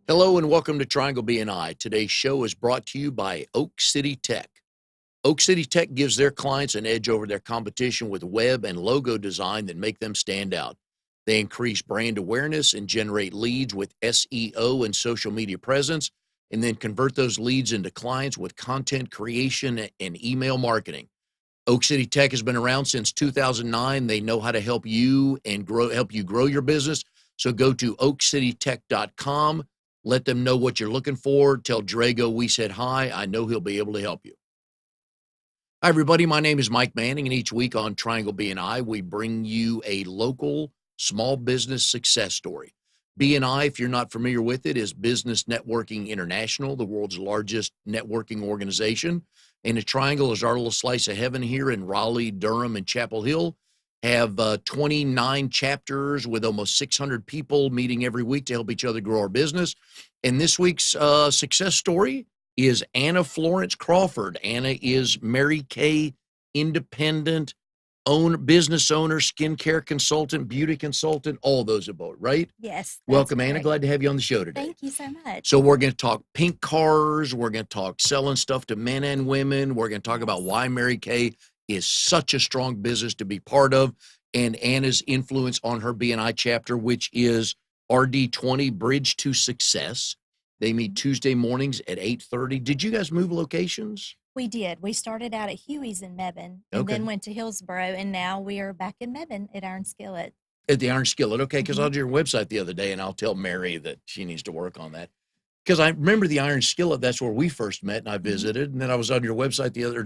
Hello and welcome to Triangle BNI. Today's show is brought to you by Oak City Tech. Oak City Tech gives their clients an edge over their competition with web and logo design that make them stand out. They increase brand awareness and generate leads with SEO and social media presence, and then convert those leads into clients with content creation and email marketing. Oak City Tech has been around since 2009. They know how to help you and help you grow your business. So go to oakcitytech.com. Let them know what you're looking for. Tell Drago we said hi. I know he'll be able to help you. Hi, everybody. My name is Mike Manning, and each week on Triangle BNI, we bring you a local small business success story. BNI, if you're not familiar with it, is Business Networking International, the world's largest networking organization. And the Triangle is our little slice of heaven here in Raleigh, Durham, and Chapel Hill. Have 29 chapters with almost 600 people meeting every week to help each other grow our business. And this week's success story is Anna Florence-Crawford. Anna is Mary Kay independent business owner, skincare consultant, beauty consultant, all those above, right? Yes. Welcome, Anna. Correct. Glad to have you on the show today. Thank you so much. So we're going to talk pink cars. We're going to talk selling stuff to men and women. We're going to talk about why Mary Kay is such a strong business to be part of, and Anna's influence on her BNI chapter, which is RD20 Bridge to Success. They meet Tuesday mornings at 8:30. Did you guys move locations? We did. We started out at Huey's in Mebane and then went to Hillsboro, and now we are back in Mebane at Iron Skillet. At the Iron Skillet, okay, because I was on your website the other day, and I'll tell Mary that she needs to work on that. Because I remember the Iron Skillet, that's where we first met, and I visited, and then I was on your website the other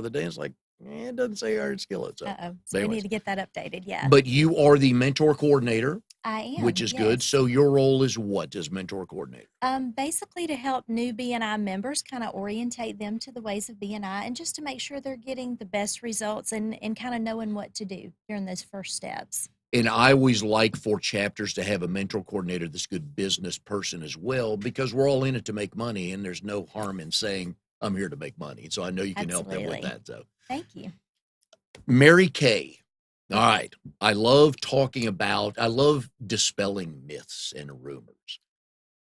day, and it's like, it doesn't say Iron Skillet. So, so we need to get that updated, yeah. But you are the mentor coordinator. I am. Which is good. So your role is what as mentor coordinator? Basically to help new BNI members, kind of orientate them to the ways of BNI, and just to make sure they're getting the best results and kind of knowing what to do during those first steps. And I always like for chapters to have a mentor coordinator that's a good business person as well, because we're all in it to make money, and there's no harm in saying, I'm here to make money. So I know you can help them with that. So thank you. Mary Kay. All right. I love dispelling myths and rumors.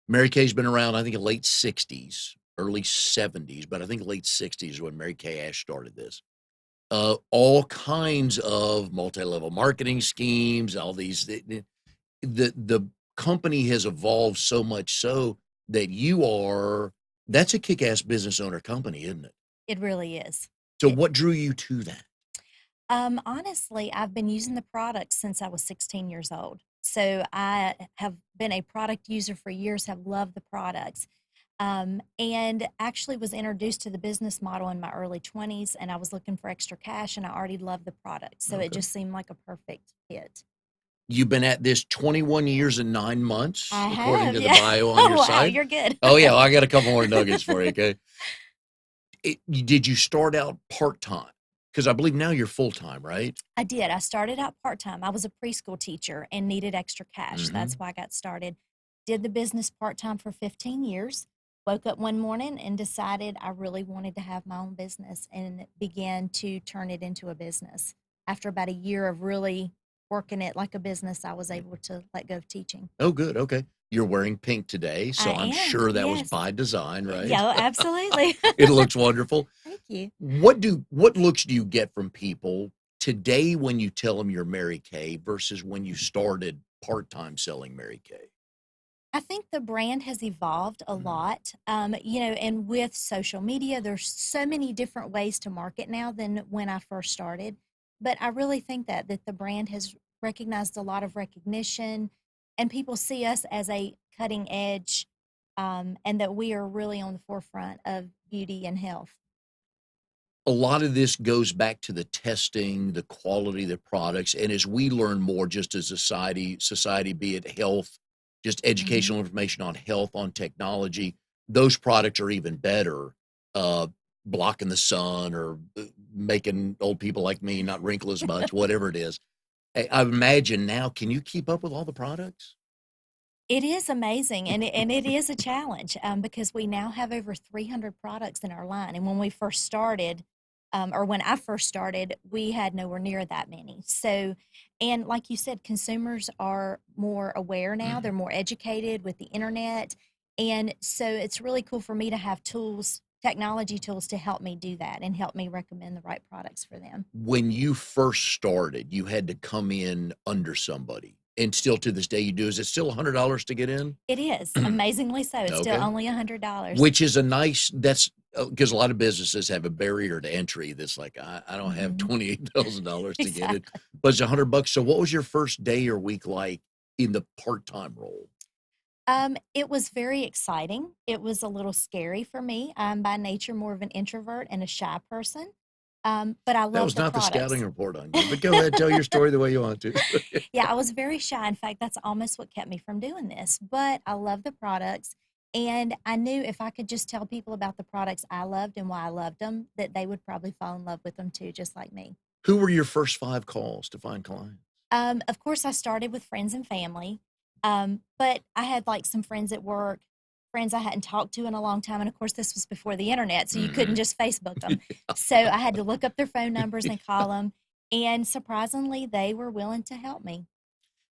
Mary Kay's been around, I think, in late 60s, early 70s, but I think late 60s is when Mary Kay Ash started this. All kinds of multi-level marketing schemes, all these, the company has evolved so much so that that's a kick-ass business owner company, isn't it? It really is. So what drew you to that? Honestly, I've been using the product since I was 16 years old. So I have been a product user for years, have loved the products. And actually was introduced to the business model in my early 20s, and I was looking for extra cash, and I already loved the product. So it just seemed like a perfect fit. You've been at this 21 years and 9 months, according to the bio on your wow, site. You're good. Oh, yeah. Well, I got a couple more nuggets for you, okay? Did you start out part-time? Because I believe now you're full-time, right? I did. I started out part-time. I was a preschool teacher and needed extra cash. That's why I got started. Did the business part-time for 15 years. Woke up one morning and decided I really wanted to have my own business, and began to turn it into a business. After about a year of really working it like a business, I was able to let go of teaching. Oh, good. Okay. You're wearing pink today, so I'm sure that was by design, right? Yeah, absolutely. It looks wonderful. Thank you. What looks do you get from people today when you tell them you're Mary Kay versus when you started part-time selling Mary Kay? I think the brand has evolved a lot, and with social media, there's so many different ways to market now than when I first started. But I really think that the brand has recognized a lot of recognition, and people see us as a cutting edge, and that we are really on the forefront of beauty and health. A lot of this goes back to the testing, the quality of the products, and as we learn more just as a society, be it health, just educational information on health, on technology, those products are even better, blocking the sun or making old people like me not wrinkle as much, whatever it is. I imagine now, can you keep up with all the products? It is amazing, and it is a challenge, because we now have over 300 products in our line. And when we first started, or when I first started, we had nowhere near that many. So, and like you said, consumers are more aware now, they're more educated with the internet. And so it's really cool for me to have tools, technology tools to help me do that and help me recommend the right products for them. When you first started, you had to come in under somebody, and still to this day you do. Is it still $100 to get in? It is, amazingly so. It's still Okay. only $100. Which is a nice that's because a lot of businesses have a barrier to entry that's like, I don't have Mhm. $28,000 to get it, Exactly. but it's $100. So what was your first day or week like in the part-time role? It was very exciting. It was a little scary for me. I'm by nature more of an introvert and a shy person, but I That love was the not the scouting products. report on you, but go ahead, tell your story the way you want to. Yeah, I was very shy. In fact, that's almost what kept me from doing this. But I love the products. And I knew if I could just tell people about the products I loved and why I loved them, that they would probably fall in love with them too, just like me. Who were your first 5 calls to find clients? Of course, I started with friends and family, but I had like some friends at work, friends I hadn't talked to in a long time. And of course, this was before the internet, so you couldn't Mhm. just Facebook them. So I had to look up their phone numbers and call them. And surprisingly, they were willing to help me.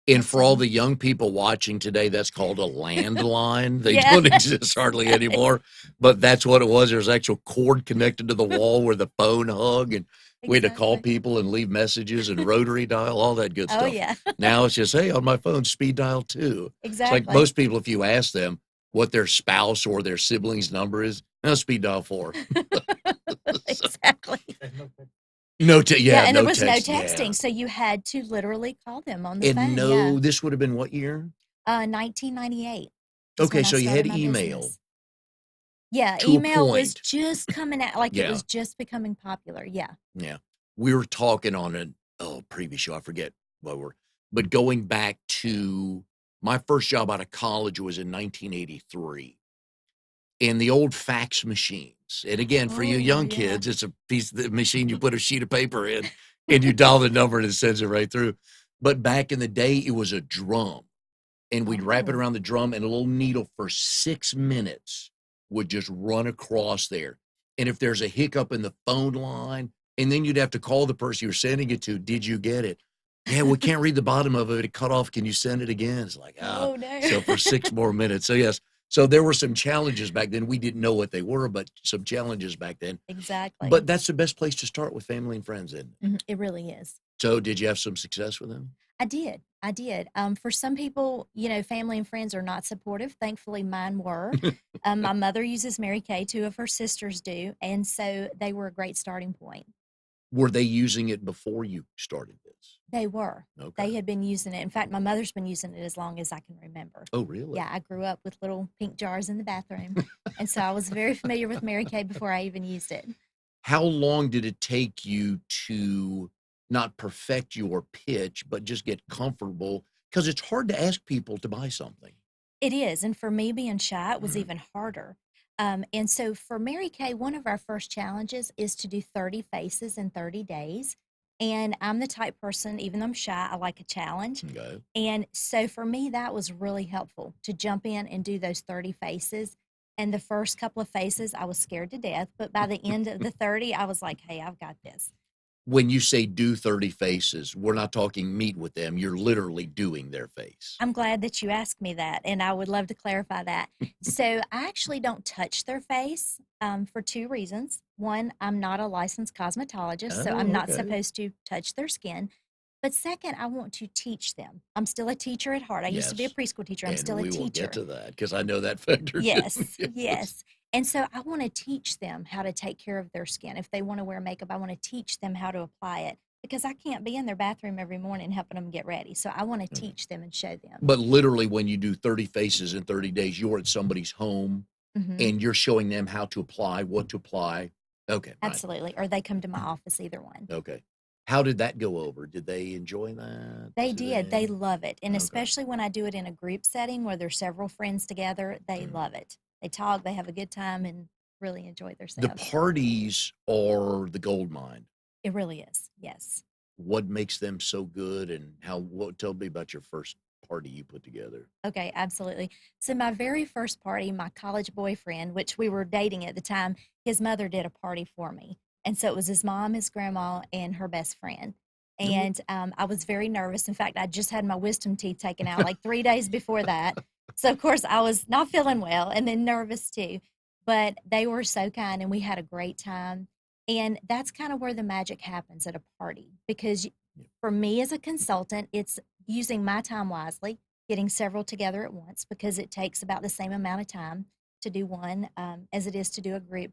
And And for all so, the young people watching today, that's called a landline. They yeah, don't exist hardly anymore, but that's what it was. There's actual cord connected to the wall where the phone hung, and we had to call exactly. people and leave messages and rotary dial, all that good Oh, stuff. yeah, Now it's just, hey, on my phone, speed dial too. It's like exactly. most people, if you ask them what their spouse or their sibling's number is, no, speed dial 4. So, Exactly. Yeah, yeah, and there no was no text. Yeah. texting, so you had to literally call them on the And phone. Yeah. no, this would have been what year? 1998 is Okay, when I so you had started my email business. Yeah, to a email was point. just coming out, like, it Yeah. was just becoming popular, yeah. Yeah. We were talking on a previous show. I forget what we're, but going back to my first job out of college was in 1983 in the old fax machines. And again, for you Oh, young yeah. kids, it's a piece of the machine you put a sheet of paper in and you dial the number and it sends it right through. But back in the day, it was a drum and we'd wrap it Oh, around the drum and a little needle for 6 minutes would just run across there. And if there's a hiccup in the phone line, and then you'd have to call the person you're sending it to, did you get it? Yeah, we can't read the bottom of it. It cut off. Can you send it again? It's like, oh, no. so for 6 more minutes. So yes. So there were some challenges back then. We didn't know what they were, but some challenges back then. Exactly. But that's the best place to start with family and friends, isn't it? Mhm, it really is. So did you have some success with them? I did, I did. For some people, family and friends are not supportive. Thankfully, mine were. My mother uses Mary Kay, 2 of her sisters do, and so they were a great starting point. Were they using it before you started this? They were. Okay. They had been using it. In fact, my mother's been using it as long as I can remember. Oh, really? Yeah, I grew up with little pink jars in the bathroom, and so I was very familiar with Mary Kay before I even used it. How long did it take you to not perfect your pitch, but just get comfortable? Because it's hard to ask people to buy something. It is, and for me being shy, it was Mhm. even harder. And so for Mary Kay, one of our first challenges is to do 30 faces in 30 days. And I'm the type person, even though I'm shy, I like a challenge. Okay. And so for me, that was really helpful to jump in and do those 30 faces. And the first couple of faces, I was scared to death. But by the end of the 30, I was like, hey, I've got this. When you say do 30 faces, we're not talking meet with them. You're literally doing their face. I'm glad that you asked me that, and I would love to clarify that. So, I actually don't touch their face for 2 reasons. One, I'm not a licensed cosmetologist, so I'm Oh, not okay. supposed to touch their skin. But second, I want to teach them. I'm still a teacher at heart. I used to be a Yes. preschool teacher. I'm And still a we will get teacher. to that because I know that factored in. Yes, Yes. yes. And so I want to teach them how to take care of their skin. If they want to wear makeup, I want to teach them how to apply it because I can't be in their bathroom every morning helping them get ready. So I want to Okay. teach them and show them. But literally, when you do 30 faces in 30 days, you're at somebody's home Hmm. and you're showing them how to apply, what to apply. Okay, right. Absolutely, or they come to my office, either one. Okay. How did that go over? Did they enjoy that? They Did did, they they? love it, and Okay. especially when I do it in a group setting where there's several friends together, they Mm. love it. They talk, they have a good time, and really enjoy The themselves. parties are the gold mine. It really is, yes. What makes them so good and tell me about your first party you put together. Okay, absolutely. So my very first party, my college boyfriend, which we were dating at the time, his mother did a party for me. And so it was his mom, his grandma, and her best friend. And I was very nervous. In fact, I just had my wisdom teeth taken out like 3 days before that. So, of course, I was not feeling well and then nervous too. But they were so kind and we had a great time. And that's kind of where the magic happens at a party. Because for me as a consultant, it's using my time wisely, getting several together at once because it takes about the same amount of time to do one as it is to do a group.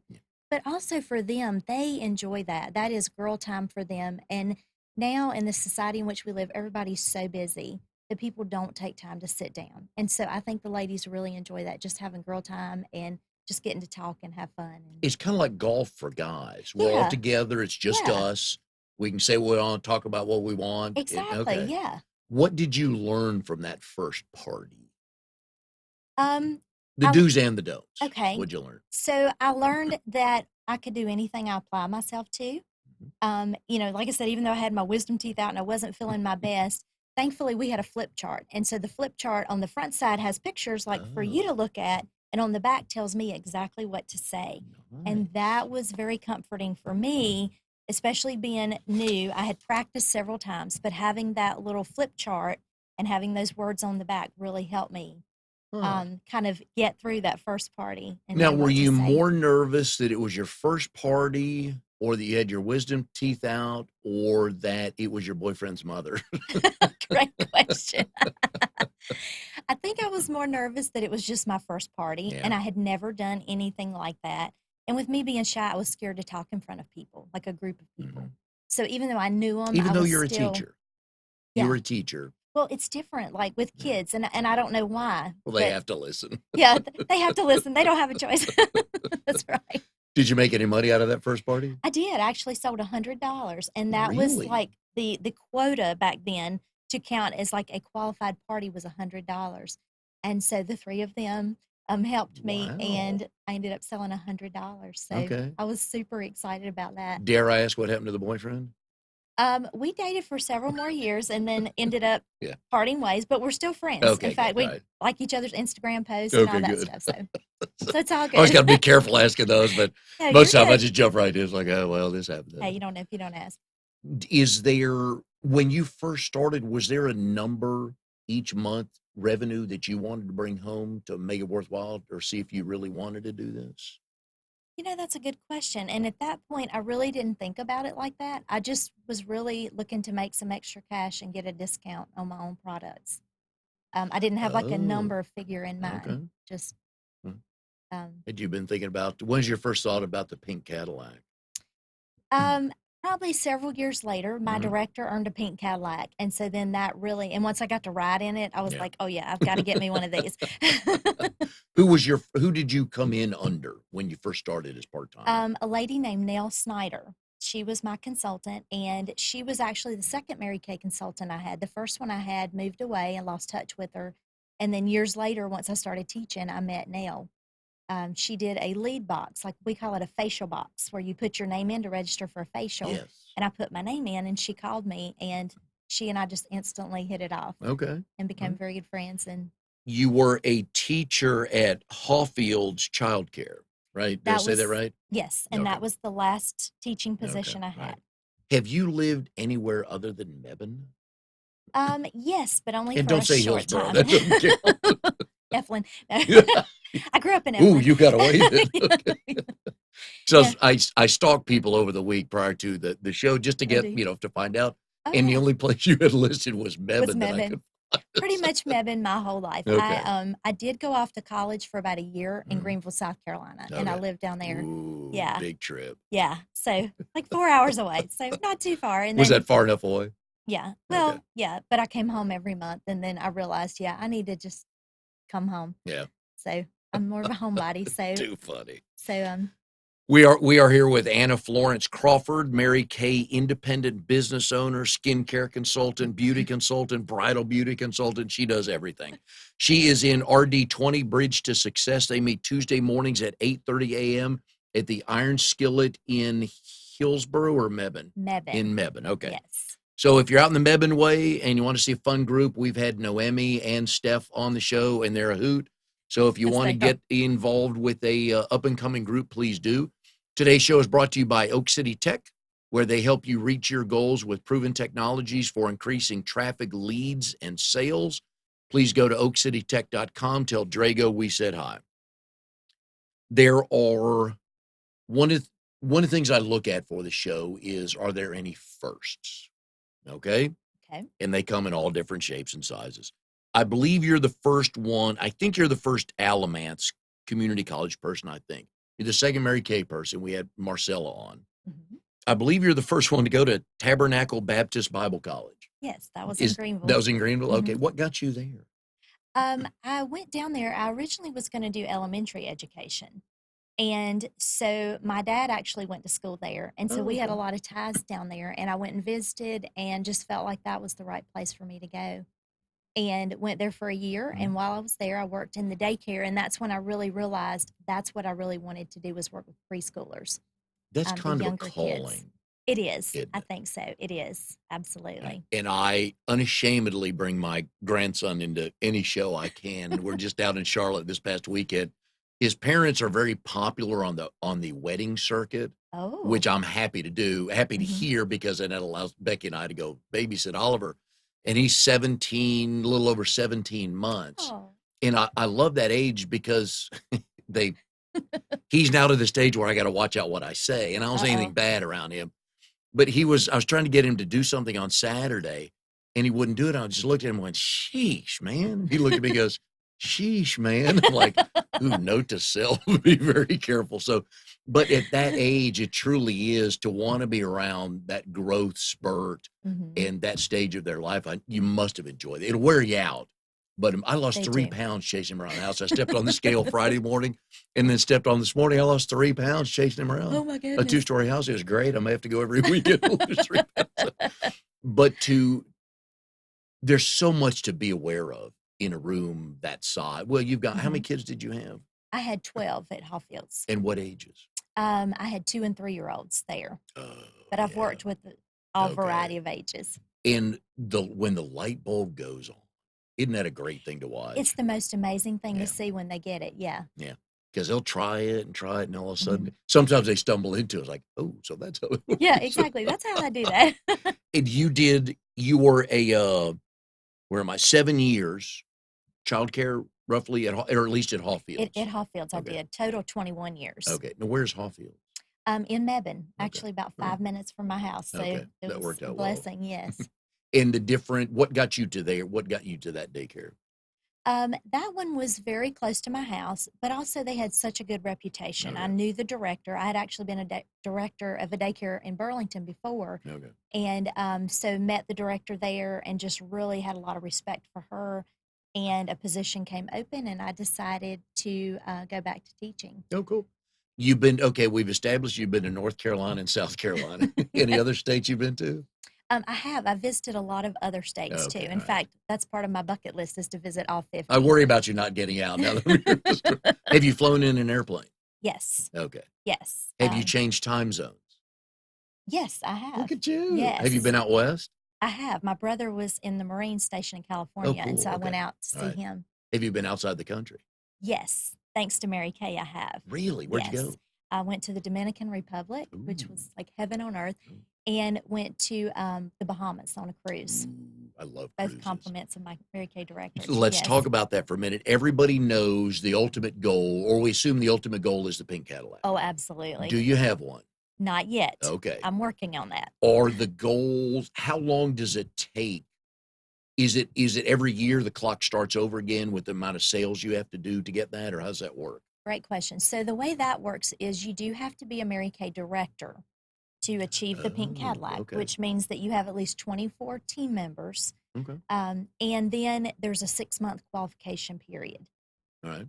But also for them, they enjoy that. That is girl time for them. And now in the society in which we live, everybody's so busy that people don't take time to sit down. And so I think the ladies really enjoy that, just having girl time and just getting to talk and have fun. And, It's kind of like golf for guys. We're all yeah, together. It's just yeah, us. We can say what we want, talk about what we want. exactly. Okay. Yeah. What did you learn from that first party? Um, The I, do's and the don'ts. okay. What'd you learn? So I learned that I could do anything I apply myself to. Mhm. Like I said, even though I had my wisdom teeth out and I wasn't feeling my best, thankfully we had a flip chart. And so the flip chart on the front side has pictures like for you to Oh, look at, and on the back tells me exactly what to say. And nice. that was very comforting for me, especially being new. I had practiced several times, but having that little flip chart and having those words on the back really helped me Huh. kind of get through that first party and Now, know were what to you say. more nervous that it was your first party or that you had your wisdom teeth out or that it was your boyfriend's mother? Great question. I think I was more nervous that it was just my first party Yeah. and I had never done anything like that. And with me being shy, I was scared to talk in front of people, like a group of people. Mhm. So even though I knew them, Even I though was you're a still, teacher, you were yeah. a teacher. Well, it's different, like with Yeah. kids, and I don't know why, Well, they but have to listen. yeah, they have to listen. They don't have a choice. That's right. Did you make any money out of that first party? I did. I actually sold $100, and that was Really? like the quota back then to count as like a qualified party was $100. And so the three of them helped me, Wow. and I ended up selling $100. So Okay. I was super excited about that. Dare I ask what happened to the boyfriend? We dated for several more years and then ended up Yeah. parting ways, but we're still friends. In Okay, fact, good. we Right. like each other's Instagram posts and all Okay, that good. stuff. So it's all I always good. got to be careful asking those, but No, most you're of the time I good. just jump right in. It's like, oh, well, this happened. Hey, you don't know if you don't ask. Is there, when you first started, was there a number each month revenue that you wanted to bring home to make it worthwhile or see if you really wanted to do this? That's a good question. And at that point, I really didn't think about it like that. I just was really looking to make some extra cash and get a discount on my own products. I didn't have like a Oh, number figure in mind. okay. Just, Hmm. um, Had you been thinking about, when's your first thought about the pink Cadillac? um, probably several years later, my Mhm. director earned a pink Cadillac. And so then that really, and once I got to ride in it, I was Yeah. like, oh yeah, I've got to get me one of these. Who did you come in under when you first started as part-time? A lady named Nell Snyder. She was my consultant, and she was actually the second Mary Kay consultant I had. The first one I had moved away and lost touch with her. And then years later, once I started teaching, I met Nell. She did a lead box, like we call it a facial box, where you put your name in to register for a facial. Yes. And I put my name in, and she called me, and she and I just instantly hit it off Okay. and became very good friends. And You were a teacher at Hawfield's Childcare, right? Did I that say that was, right? yes, and Okay. that was the last teaching Okay. position I Right. had. Have you lived anywhere other than Mebane? Yes, but only And for don't a say short Hillsboro. time. That doesn't count. Eflin. No. I grew up in Ooh, Eflin. you got away with it. Okay. So Yeah. I stalked people over the week prior to the show just to Oh, get, do you? to find out. Oh, And the yeah. only place you had listed was Was Mebane that I Mebane. could find. Pretty So, much Mebane my whole life. okay. I did go off to college for about a year in Mhm. Greenville, South Carolina, and I Okay. lived down there. Ooh, Yeah. big trip. Yeah. So like 4 hours away. So not too far. And Was then that far enough away? yeah. Okay. Well, yeah, but I came home every month and then I realized, yeah, I need to just come home. Yeah. So I'm more of a homebody. Too funny. So We are here with Anna Florence-Crawford, Mary Kay independent business owner, skincare consultant, beauty consultant, bridal beauty consultant. She does everything. She is in RD20 Bridge to Success. They meet Tuesday mornings at 8:30 a.m. at the Iron Skillet in Hillsboro or Mebane? Mebane. In Mebane. Okay. Yes. So if you're out in the Mebane way and you want to see a fun group, we've had Noemi and Steph on the show, and they're a hoot. So if you Yes, want to they are. get involved with a up and coming group, please do. Today's show is brought to you by Oak City Tech, where they help you reach your goals with proven technologies for increasing traffic leads and sales. Please go to oakcitytech.com. Tell Drago we said hi. There are one of the things I look at for the show is, are there any firsts? Okay. Okay. And they come in all different shapes and sizes. I believe you're the first one. I think you're the first Alamance community college person, I think. You're the second Mary Kay person. We had Marcella on. Mm-hmm. I believe you're the first one to go to Tabernacle Baptist Bible College. Yes, that was in Greenville. That was in Greenville? Mm-hmm. Okay. What got you there? I went down there. I originally was going to do elementary education. And so my dad actually went to school there. And so we had a lot of ties down there. And I went and visited and just felt like that was the right place for me to go. And went there for a year. And while I was there, I worked in the daycare. And that's when I really realized that's what I really wanted to do, was work with preschoolers. That's kind of a calling. Kids. It is. Isn't I it? think so. It is. Absolutely. And I unashamedly bring my grandson into any show I can. We're just out in Charlotte this past weekend. His parents are very popular on the wedding circuit, which I'm happy to do, happy to hear, because then it allows Becky and I to go babysit Oliver. And he's 17, a little over 17 months. Oh. And I love that age because he's now to the stage where I got to watch out what I say. And I don't say anything bad around him. But I was trying to get him to do something on Saturday, and he wouldn't do it. I just looked at him and went, sheesh, man. He looked at me and goes, sheesh, man. I'm like, ooh, note to self, be very careful. So, but at that age, it truly is to want to be around that growth spurt and that stage of their life. You must have enjoyed it. It'll wear you out. But I lost 3 pounds chasing him around the house. I stepped on the scale Friday morning and then stepped on this morning. I lost 3 pounds chasing him around. Oh, my goodness. A 2-story house. It was great. I may have to go every weekend to lose 3 pounds. But there's so much to be aware of in a room that size. Well, you've got, how many kids did you have? I had 12 at Hawfields. And what ages? I had 2 and 3-year-olds there. But I've worked with all variety of ages. And when the light bulb goes on, isn't that a great thing to watch? It's the most amazing thing to see when they get it. Yeah. Yeah. Because they'll try it, and all of a sudden, sometimes they stumble into it. It's like, oh, so that's how it works. Yeah, exactly. That's how I do that. And you were where am I, 7 years, childcare roughly, or at least at Hawfields? At Hawfields, I did. Total 21 years. Okay. Now, where's Hawfields? In Mebane, actually about 5 minutes from my house. So it that worked out a blessing, yes. And what got you to there? What got you to that daycare? That one was very close to my house, but also they had such a good reputation. I knew the director. I had actually been a director of a daycare in Burlington before. And so met the director there and just really had a lot of respect for her. And a position came open, and I decided to go back to teaching. Oh, cool. We've established you've been to North Carolina and South Carolina. Any other states you've been to? I have. I visited a lot of other states too. In fact, that's part of my bucket list, is to visit all 50. I worry about you not getting out now. Have you flown in an airplane? Yes. Okay. Yes. Have you changed time zones? Yes, I have. Look at you. Yes. Have you been out west? I have. My brother was in the Marine station in California, and so I went out to see him. Have you been outside the country? Yes. Thanks to Mary Kay, I have. Really? Where'd you go? I went to the Dominican Republic, which was like heaven on earth, and went to the Bahamas on a cruise. I love both cruises. Compliments of my Mary Kay director. Let's talk about that for a minute. Everybody knows the ultimate goal, or we assume the ultimate goal is the pink Cadillac. Oh, absolutely. Do you have one? Not yet. Okay. I'm working on that. Are the goals, how long does it take? Is it every year the clock starts over again with the amount of sales you have to do to get that, or how does that work? Great question. So the way that works is you do have to be a Mary Kay director to achieve the pink Cadillac, which means that you have at least 24 team members. Okay. And then there's a 6-month qualification period. All right.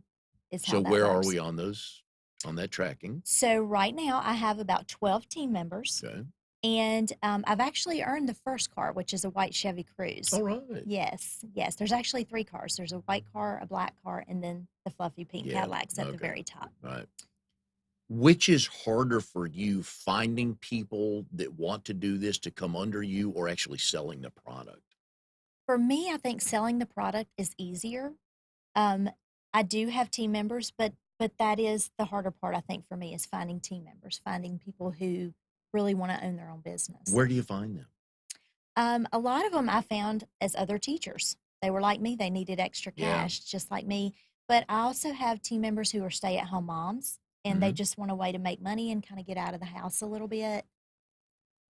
So where are we on that tracking? So right now I have about 12 team members. Okay. And I've actually earned the first car, which is a white Chevy Cruze. All right. Yes. There's actually 3 cars. There's a white car, a black car, and then the fluffy pink Cadillacs at the very top. Right. Which is harder for you, finding people that want to do this to come under you, or actually selling the product? For me, I think selling the product is easier. I do have team members, but but that is the harder part, I think, for me is finding team members, finding people who really want to own their own business. Where do you find them? A lot of them I found as other teachers. They were like me. They needed extra Yeah. cash, just like me. But I also have team members who are stay-at-home moms, and they Hmm. just want a way to make money and kind of get out of the house a little bit.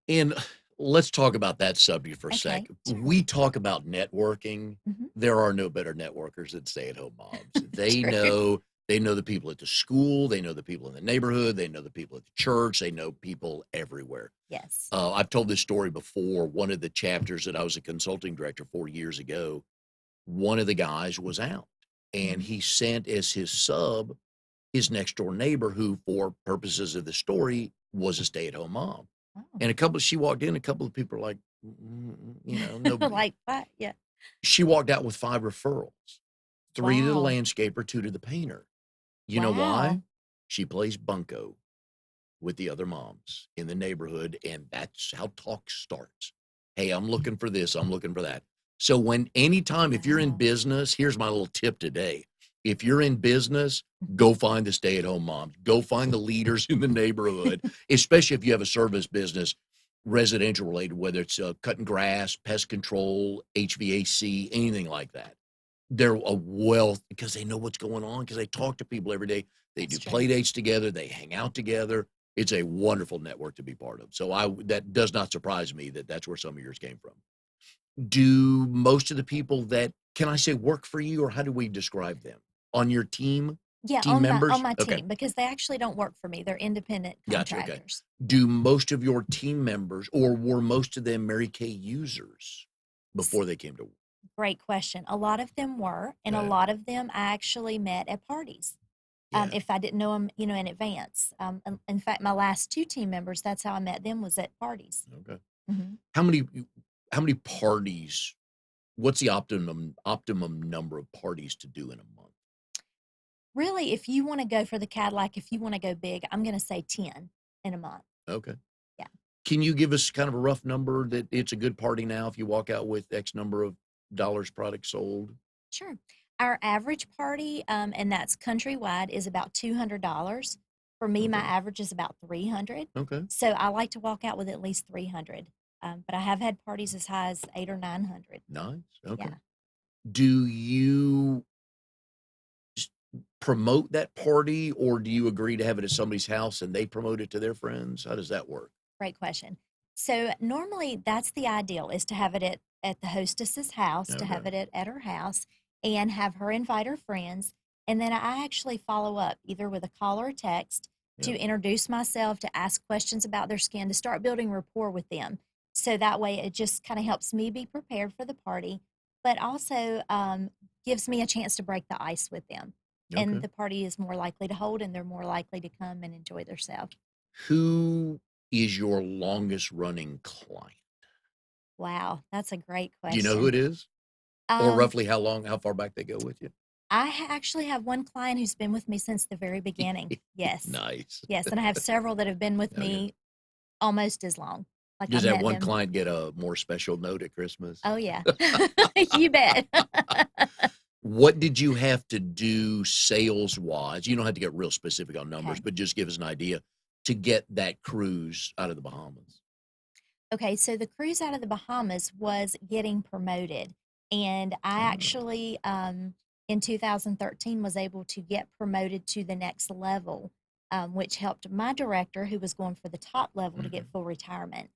And let's talk about that subject for a Okay, second. sure. We talk about networking. Hmm. There are no better networkers than stay-at-home moms. True. They know the people at the school, they know the people in the neighborhood, they know the people at the church, they know people everywhere. Yes. I've told this story before. One of the chapters that I was a consulting director 4 years ago, one of the guys was out, and Hmm. he sent as his sub his next door neighbor, who, for purposes of the story, was a stay-at-home mom. Oh. And she walked in, a couple of people are like, nobody. Like what? Yeah. She walked out with 5 referrals, 3 to the Wow. landscaper, 2 to the painter. You know why? Wow. She plays bunco with the other moms in the neighborhood, and that's how talk starts. Hey, I'm looking for this, I'm looking for that. So anytime, if you're in Wow. business, here's my little tip today. If you're in business, Mhm. go find the stay-at-home moms. Go find the leaders in the neighborhood, especially if you have a service business, residential related, whether it's cutting grass, pest control, HVAC, anything like that. They're a wealth because they know what's going on, because they talk to people every day. They That's do true. play dates together. They hang out together. It's a wonderful network to be part of. So that does not surprise me that that's where some of yours came from. Do most of the people that, can I say, work for you, or how do we describe them on your team? Yeah, Team on members? my Okay, team because they actually don't work for me. They're independent gotcha. Okay. contractors. Do most of your team members, or were most of them Mary Kay users S- before they came to work? Great question. A lot of them were, and a Okay. lot of them I actually met at parties. Yeah. If I didn't know them, in advance. In fact, my last two team members, that's how I met them was at parties. Okay. Hmm. How many how many parties, what's the optimum number of parties to do in a month? Really, if you want to go for the Cadillac, if you want to go big, I'm going to say 10 in a month. Okay. Yeah. Can you give us kind of a rough number that it's a good party now if you walk out with X number of dollars products sold? Sure. Our average party, and that's countrywide, is about $200. For me, my Okay. average is about 300. Okay. So I like to walk out with at least 300. But I have had parties as high as 8 or 900. Nice. Okay. Yeah. Do you s- promote that party, or do you agree to have it at somebody's house and they promote it to their friends? How does that work? Great question. So normally that's the ideal is to have it at the hostess's house, to Okay. have it at her house and have her invite her friends. And then I actually follow up either with a call or a text to Yeah. introduce myself, to ask questions about their skin, to start building rapport with them. So that way it just kind of helps me be prepared for the party, but also gives me a chance to break the ice with them. And Okay. the party is more likely to hold and they're more likely to come and enjoy themselves. Who is your longest running client? Wow, that's a great Do you know who question. it is? Or Um, roughly how far back they go with you? actually have one client who's been with me since the very beginning. Yes. Nice. Yes, and I have several that have been with Okay. me almost as long. Like I Does that met one them. client get a more special note at Christmas? Oh yeah. You bet. What did you have to do sales wise? You don't have to get real specific on numbers, Okay. but just give us an idea to get that cruise out of the Bahamas. Okay, so the cruise out of the Bahamas was getting promoted. And I Oh, actually, in 2013, was able to get promoted to the next level, which helped my director, who was going for the top level, to get mhm. full retirement.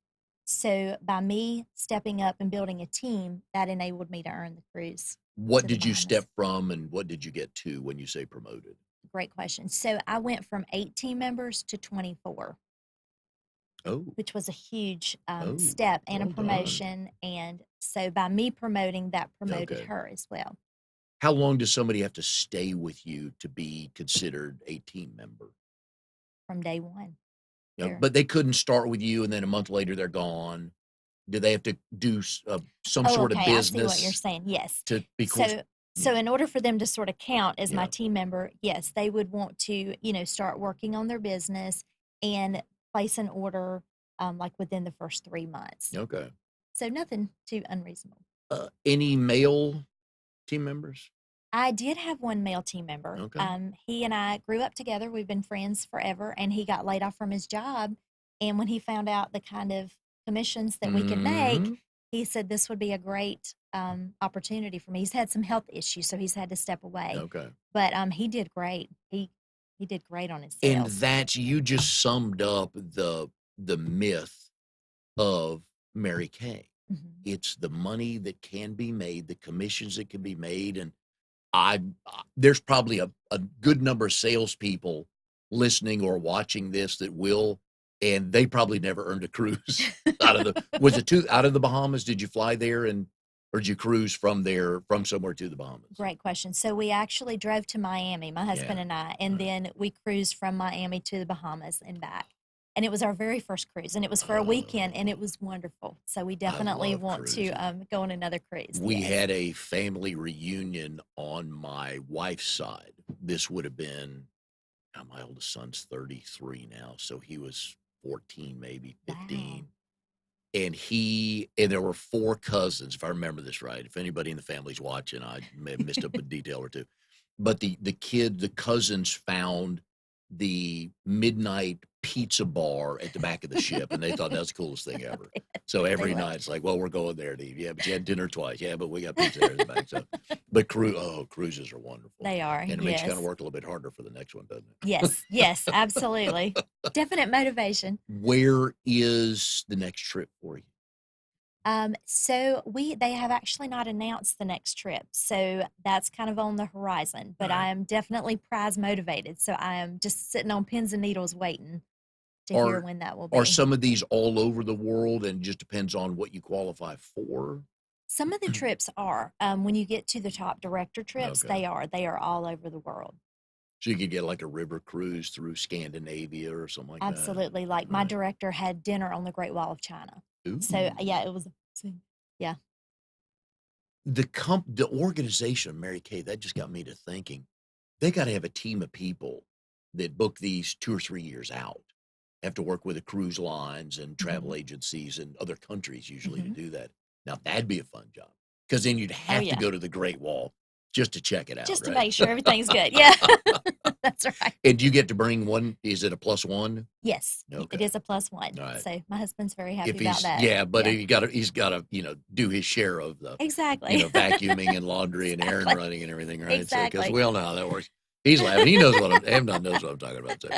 So by me stepping up and building a team, that enabled me to earn the cruise What to the did you Bahamas. step from and what did you get to when you say promoted? Great question. So I went from 18 members to 24, Oh, which was a huge oh, step and a well done. promotion. And so by me promoting, that promoted Okay. her as well How long does somebody have to stay with you to be considered a team member? from day one. There. But they couldn't start with you and then a month later they're gone. Do they have to do some Oh, sort of okay. I see what you're business saying. Yes. to be course? So, Yeah, in order for them to sort of count as my yeah. team member, yes, they would want to, start working on their business and place an order like within the first 3 months. Okay. So nothing too unreasonable. Any male team members? I did have one male team member. Okay. He and I grew up together. We've been friends forever, and he got laid off from his job. And when he found out the kind of commissions that we could make, Mhm. he said this would be a great opportunity for me. He's had some health issues, so he's had to step away. Okay. But he did great. He did great on his And sales. that's you just summed up the myth of Mary Kay. Mhm. It's the money that can be made, the commissions that can be made, and there's probably a good number of salespeople listening or watching this that will, and they probably never earned a cruise out of the was it to out of the Bahamas? Did you fly there or did you cruise from there from somewhere to the Bahamas? Great question. So we actually drove to Miami, my husband Yeah, and I, and right. then we cruised from Miami to the Bahamas and back. And it was our very first cruise, and it was for a weekend, and it Oh, was wonderful. So we I definitely love want to cruising. go on another cruise. We Yes. had a family reunion on my wife's side. This would have been my oldest son's 33 now, so he was 14, maybe Wow. 15. And there were 4 cousins, if I remember this right. If anybody in the family's watching, I may have missed a detail or 2. But the cousins found the midnight pizza bar at the back of the ship, and they thought that was the coolest thing ever. So They every went. night it's like, "Well, we're going there to eat." "Yeah, but you had dinner twice." "Yeah, but we got pizza there in the back." So, but cruises are wonderful, They are. and it makes you kinda Yes. work a little bit harder for the next one, doesn't it? Yes. Yes. Absolutely. Definite motivation. Where is the next trip for you? So they have actually not announced the next trip. So that's kind of on the horizon, but I Alright. am definitely prize motivated. So I am just sitting on pins and needles waiting to hear Are when that will are be. some of these all over the world and it just depends on what you qualify for? Some of the trips are, when you get to the top director trips, Okay. they are all over the world. So you could get like a river cruise through Scandinavia or something like that? Absolutely. Like my Right. director had dinner on the Great Wall of China. So Ooh. yeah, it was amazing. Yeah. The organization of Mary Kay, that just got me to thinking, they gotta have a team of people that book these 2 or 3 years out. Have to work with the cruise lines and Hmm. travel agencies in other countries usually to Hmm. do that. Now that'd be a fun job because then you'd Oh have to yeah. go to the Great Wall just to check it out, Just to right? make sure everything's good. Yeah. That's right. And do you get to bring one? Is it a plus one? Yes, it Okay. is a plus one. All right. So my husband's very happy If about he's that. yeah, but Yeah. he's gotta, do his share of the, Exactly. vacuuming and laundry and errand Exactly. running and everything, right? So, because Exactly. we all know how that works. He's laughing. He knows Amnon knows what I'm talking about. So,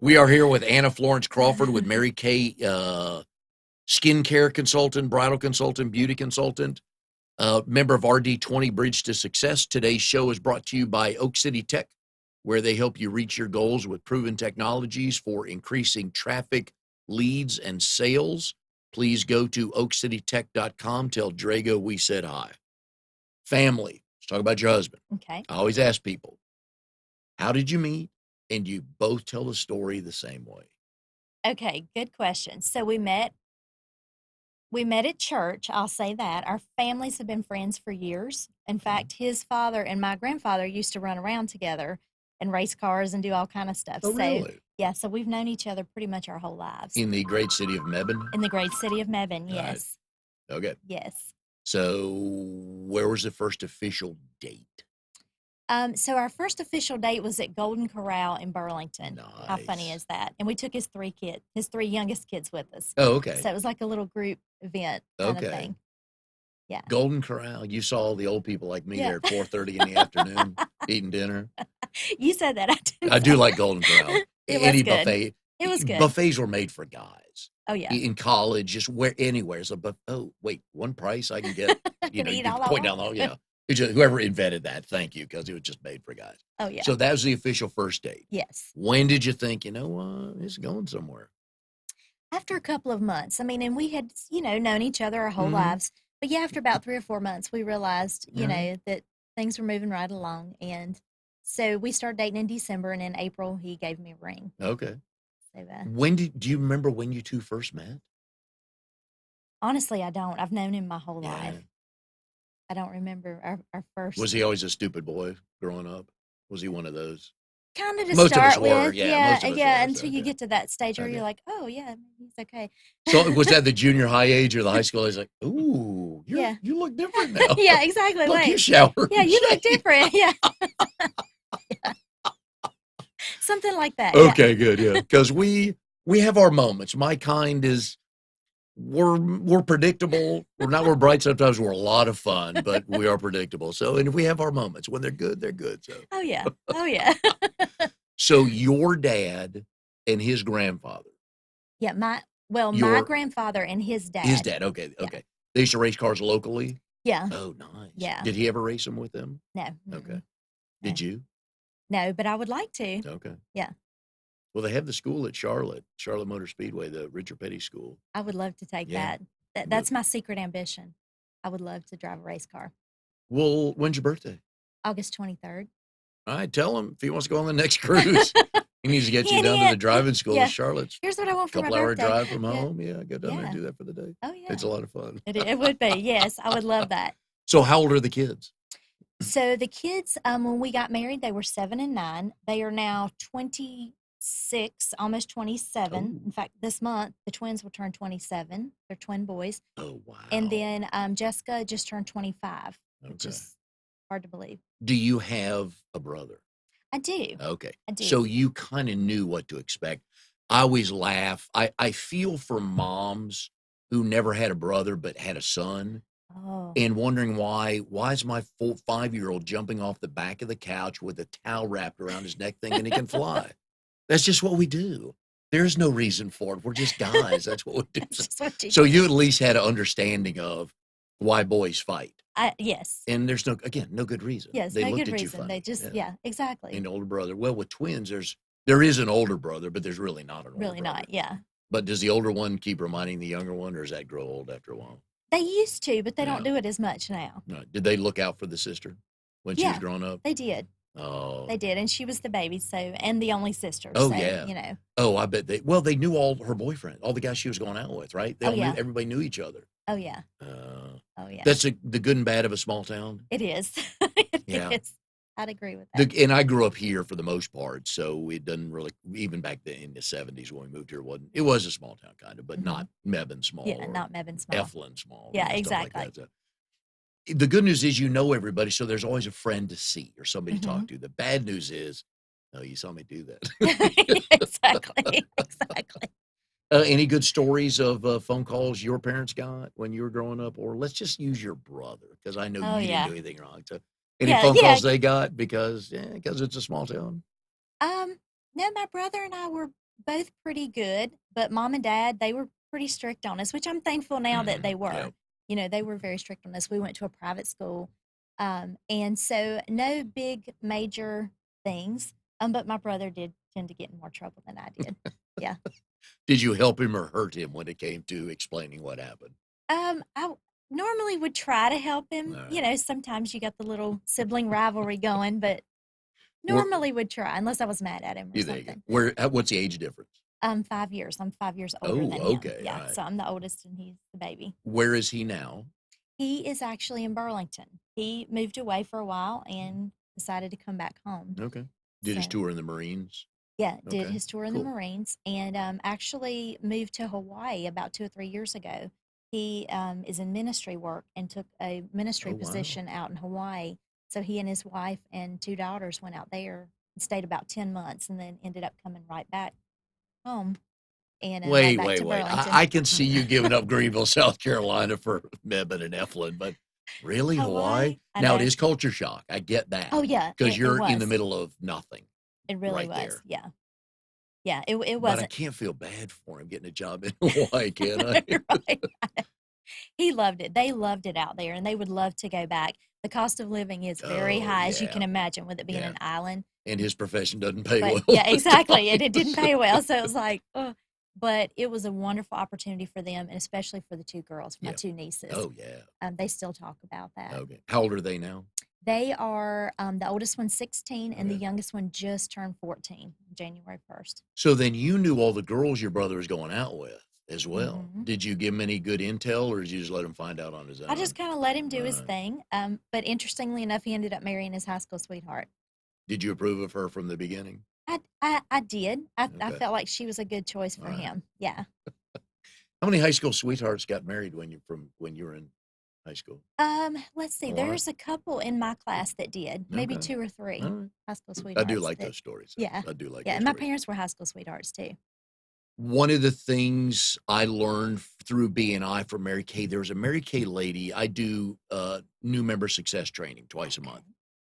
we are here with Anna Florence Crawford with Mary Kay, skincare consultant, bridal consultant, beauty consultant, member of RD20 Bridge to Success. Today's show is brought to you by Oak City Tech, where they help you reach your goals with proven technologies for increasing traffic, leads, and sales. Please go to oakcitytech.com. Tell Drago we said hi. Family. Let's talk about your husband. Okay. I always ask people, how did you meet? And you both tell the story the same way. Okay, good question. So we met at church, I'll say that. Our families have been friends for years. In Okay. fact, his father and my grandfather used to run around together and race cars and do all kind of stuff. Oh, So, really? yeah, so we've known each other pretty much our whole lives. In the great city of Mebane? In the great city of Mebane, All right. yes. Okay. Yes. So, where was the first official date? So our first official date was at Golden Corral in Burlington. How funny Nice. is that? And we took his 3 youngest kids with us. Oh, So okay. it was like a little group event kind of Okay. thing. Yeah. Golden Corral. You saw all the old people like me Yeah. there at 4:30 in the afternoon eating dinner. You said that. I didn't I say do like that. Golden Corral. It was Any good. buffet. It was good. Buffets were made for guys. Oh, yeah. In college, just where anywhere. So, but oh, wait, one price I can get, I you can know, you eat can all I point down the, want. yeah. It's just, whoever invented that, thank you, because it was just made for guys. Oh, yeah. So that was the official first date. Yes. When did you think, you know what, it's going somewhere? After a couple of months. I mean, and we had, known each other our whole Mhm. lives. But yeah, after about 3 or 4 months, we realized, Right. that things were moving right along. And so we started dating in December, and in April, he gave me a ring. Okay. So, Do you remember when you two first met? honestly, I don't. I've known him my whole Yeah. life. I don't remember our Was first. he always a stupid boy growing up? Was he one of those? Kind of to Most of us start were, with, yeah, yeah, most of us yeah, were, so, until you okay, get to that stage where you're okay. like, "Oh, yeah, he's okay." So, was that the junior high age or the high school age? Like, "Ooh, Yeah. you look different now. Yeah, exactly, Look, you wait. shower Yeah, and you look shave." different, yeah. Yeah. Something like that, yeah. Okay, good, yeah, 'cause we have our moments. My kind is we're predictable. We're bright sometimes, we're a lot of fun, but we are predictable. So, and if we have our moments, when they're good, so. Oh, yeah. Oh, yeah. So your dad and his grandfather, Yeah, my your grandfather and his his dad. dad, okay, Yeah. okay. They used to race cars locally? Yeah. Oh, nice. Yeah. Did he ever race them with them? No. Okay. Mm-mm. No. Did you? No, but I would like to. Okay. Yeah. Well, they have the school at Charlotte Motor Speedway, the Richard Petty School. I would love to take Yeah. that. But That's my secret ambition. I would love to drive a race car. well, when's your birthday? August 23rd. All right, tell him if he wants to go on the next cruise. He needs to get you Hint, down to the hint. driving school. Yeah. Charlotte's Here's what I want a for my couple-hour birthday. drive from Yeah. home. Yeah, go down there and Yeah. do that for the day. Oh, yeah. It's a lot of fun. It would be. Yes, I would love that. So how old are the kids? So the kids, when we got married, they were 7 and 9. They are now 26, almost 27. Oh. In fact, this month the twins will turn 27. They're twin boys. Oh, wow. And then Jessica just turned 25, which Okay. is hard to believe. Do you have a brother? I do. Okay. I do. So you kind of knew what to expect. I always laugh. I feel for moms who never had a brother but had a son Oh, and wondering why is my 5-year-old jumping off the back of the couch with a towel wrapped around his neck thinking he can fly? That's just what we do. There's no reason for it. We're just guys. That's what we do. that's just what you So do. you at least had an understanding of why boys fight. Yes. And there's no good reason. Yes, They no looked good at you reason. funny. They just, Yeah. yeah, exactly. An older brother. Well, with twins, there is an older brother, but there's really not an older Really brother. not. Yeah. But does the older one keep reminding the younger one, or does that grow old after a while? They used to, but they don't Yeah. do it as much now. No. Did they look out for the sister when she was Yeah, growing up? they did. Oh. They did. And she was the baby, so, and the only sister. Oh, So, yeah. you know. Oh, I bet they knew all her boyfriends, all the guys she was going out with, right? They Oh, all knew, yeah. everybody knew each other. Oh, yeah. Uh, Oh, yeah. that's the good and bad of a small town. It is. It Yeah. is. I'd agree with that. And I grew up here for the most part, so it doesn't really, even back then in the 70s when we moved here, it was a small town kind of, but Mhm. not Mebane small Yeah, or not Mebane small. Eflin small. Yeah, stuff like exactly. that. So, the good news is you know everybody, so there's always a friend to see or somebody to talk Mhm. to. The bad news is, oh, you saw me do that. Exactly. Exactly. Any good stories of phone calls your parents got when you were growing up? Or let's just use your brother, because I know Oh, you didn't yeah. do anything wrong. So, any Yeah, phone yeah. calls they got because it's a small town? No, my brother and I were both pretty good, but mom and dad, they were pretty strict on us, which I'm thankful now that they were. Yeah. You know, they were very strict on us. We went to a private school. And so no big major things. But my brother did tend to get in more trouble than I did. Yeah. Did you help him or hurt him when it came to explaining what happened? I normally would try to help him. All You right. know, sometimes you got the little sibling rivalry going, but Where, normally would try unless I was mad at him or there you go. something. What's the age difference? 5 years. I'm 5 years older Oh, than him. okay. All Yeah. right. So I'm the oldest and he's the baby. Where is he now? He is actually in Burlington. He moved away for a while and decided to come back home. Okay. Did his So, tour in the Marines? yeah, did Okay. his tour in the Cool. Marines and actually moved to Hawaii about 2 or 3 years ago. He is in ministry work and took a ministry Oh, wow. position out in Hawaii. So he and his wife and 2 daughters went out there and stayed about 10 months and then ended up coming right back home and right back to Wait. Burlington. I can see you giving up Greenville, South Carolina for Mebane and Eflin, but really, Hawaii? Hawaii? I Now, it know. is culture shock. I get that Oh, yeah, because it you're in the was. middle of nothing It really right was. there. Yeah. Yeah, it But I wasn't. can't feel bad for him getting a job in Hawaii, can I? Right. He loved it. They loved it out there and they would love to go back. The cost of living is very Oh, high, as you yeah. can imagine, with it being Yeah. an island. And his profession doesn't pay But well. yeah, exactly. And it didn't pay well. So it was like, ugh. But it was a wonderful opportunity for them, and especially for the 2 girls, my Yeah. 2 nieces. Oh, yeah. They still talk about that. Okay. How old are they now? They are the oldest one's 16, and the Okay. youngest one just turned 14, January 1st. So then you knew all the girls your brother was going out with as well. Mhm. Did you give him any good intel, or did you just let him find out on his I just own? kind of let him do his Right. thing. But interestingly enough, he ended up marrying his high school sweetheart. Did you approve of her from the beginning? I did. I Okay. felt like she was a good choice All for right. him. Yeah. How many high school sweethearts got married when you were in high school? Let's A see. lot? There's a couple in my class that did, maybe Okay. 2 or All 3 right. high school I do sweethearts like that those stories, yeah. though. I do like Yeah, those and my stories. parents were high school sweethearts too. One of the things I learned through BNI from Mary Kay, there was a Mary Kay lady. I do new member success training twice a Okay. month.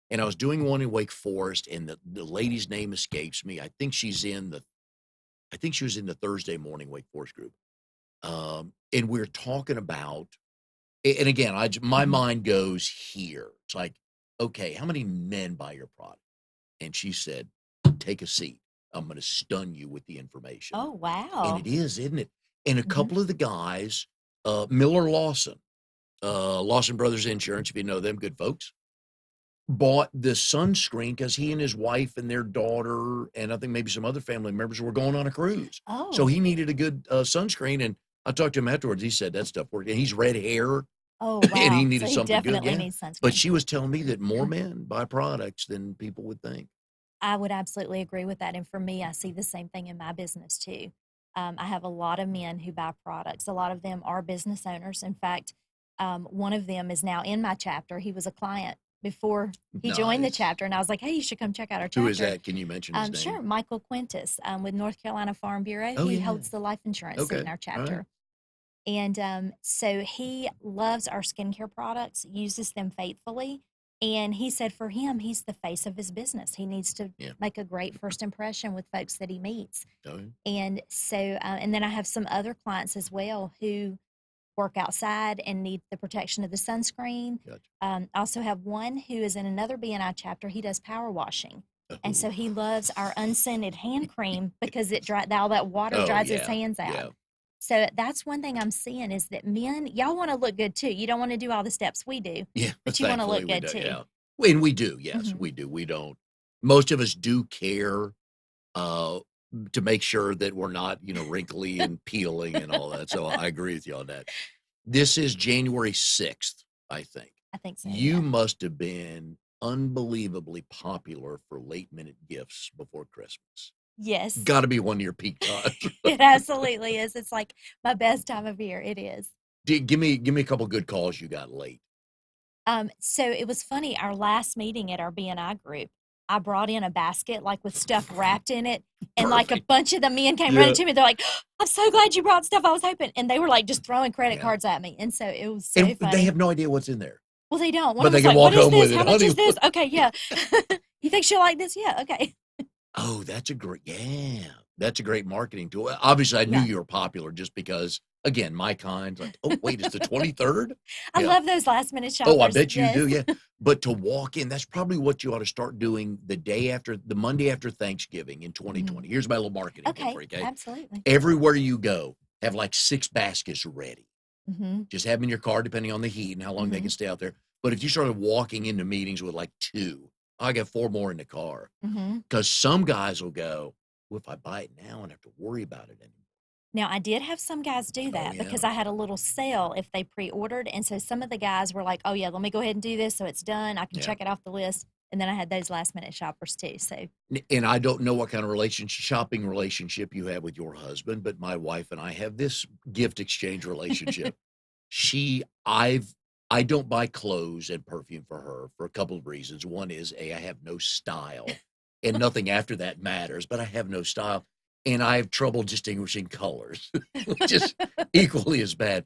And I was doing one in Wake Forest, and the lady's name escapes me. I think she was in the Thursday morning Wake Forest group. And we're talking about, and again, my Mhm. mind goes here. It's like, okay, how many men buy your product? And she said, take a seat. I'm going to stun you with the information. Oh, And wow. it is, isn't it? And a Mhm. couple of the guys, Miller Lawson, Lawson Brothers Insurance, if you know them, good folks, bought the sunscreen because he and his wife and their daughter, and I think maybe some other family members were going on a cruise. So Oh. he needed a good sunscreen. And I talked to him afterwards. He said that stuff worked. And he's red hair Oh, and he wow. So needed he something good. definitely Yeah. needs But sunscreen. she was telling me that more men buy products than people would think. I would absolutely agree with that, and for me, I see the same thing in my business too. I have a lot of men who buy products. A lot of them are business owners. In fact, one of them is now in my chapter. He was a client before he joined the Nice. chapter, and I was like, "Hey, you should come check out our Who is chapter." that? Can you mention his Sure, name? Michael Quintus with North Carolina Farm Bureau. Oh, He yeah. holds the life insurance seat in Okay. our All right. chapter. And so he loves our skincare products, uses them faithfully. And he said for him, he's the face of his business. He needs to Yeah. make a great first impression with folks that he meets. Oh, yeah. And so, and then I have some other clients as well who work outside and need the protection of the sunscreen. Gotcha. I also have one who is in another BNI chapter. He does power washing. And so Oh. he loves our unscented hand cream because all that water Oh, dries his yeah. hands out. Yeah. So that's one thing I'm seeing is that men, y'all want to look good too. You don't want to do all the steps we do, Yeah. but you want to Thankfully, look we good do. too. Yeah. And we do. Yes, Hmm. we do. We don't. Most of us do care uh, to make sure that we're not, wrinkly and peeling and all that. So I agree with you on that. This is January 6th, I think. I think so. You Yeah. must have been unbelievably popular for late minute gifts before Christmas. Yes, Got to be one of your peak times. it absolutely is. It's like my best time of year. It is. Give me a couple good calls you got late. So it was funny. Our last meeting at our BNI group, I brought in a basket like with stuff wrapped in it, and like a Perfect. bunch of the men came Yeah. running to me. They're like, "I'm so glad you brought stuff. I was hoping," and they were like just throwing credit Yeah. cards at me, and so it was so And they funny. have no idea what's in there, Well, they don't. One but of them they was can like, "What walk is home this? with it. How much Honey, is this?" Okay, yeah. You think she'll like this? Yeah. Okay. oh, that's a great marketing tool. Obviously, I knew Yeah. you were popular just because, again, my kind, like, oh, wait, it's the 23rd? I Yeah. love those last minute Oh, I shoppers. bet you Yes. do. Yeah. But to walk in, that's probably what you ought to start doing the Monday after Thanksgiving in Mhm. 2020. Here's my little marketing tip Okay. for you. Okay. Absolutely. Everywhere you go, have like 6 baskets ready. Mhm. Just have them in your car, depending on the heat and how long they can Mhm. stay out there. But if you started walking into meetings with like 2, I got 4 more in the car. Mhm. Because some guys will go, well, if I buy it now, I don't have to worry about it anymore. Now, I did have some guys do Oh, that yeah. because I had a little sale if they pre-ordered, and so some of the guys were like, "Oh, yeah, let me go ahead and do this so it's done. I can Yeah. check it off the list." And then I had those last minute shoppers too. So, And I don't know what kind of shopping relationship you have with your husband, but my wife and I have this gift exchange relationship. She, I don't buy clothes and perfume for her for a couple of reasons. One is I have no style, and nothing after that matters, but I have no style, and I have trouble distinguishing colors, which is equally as bad.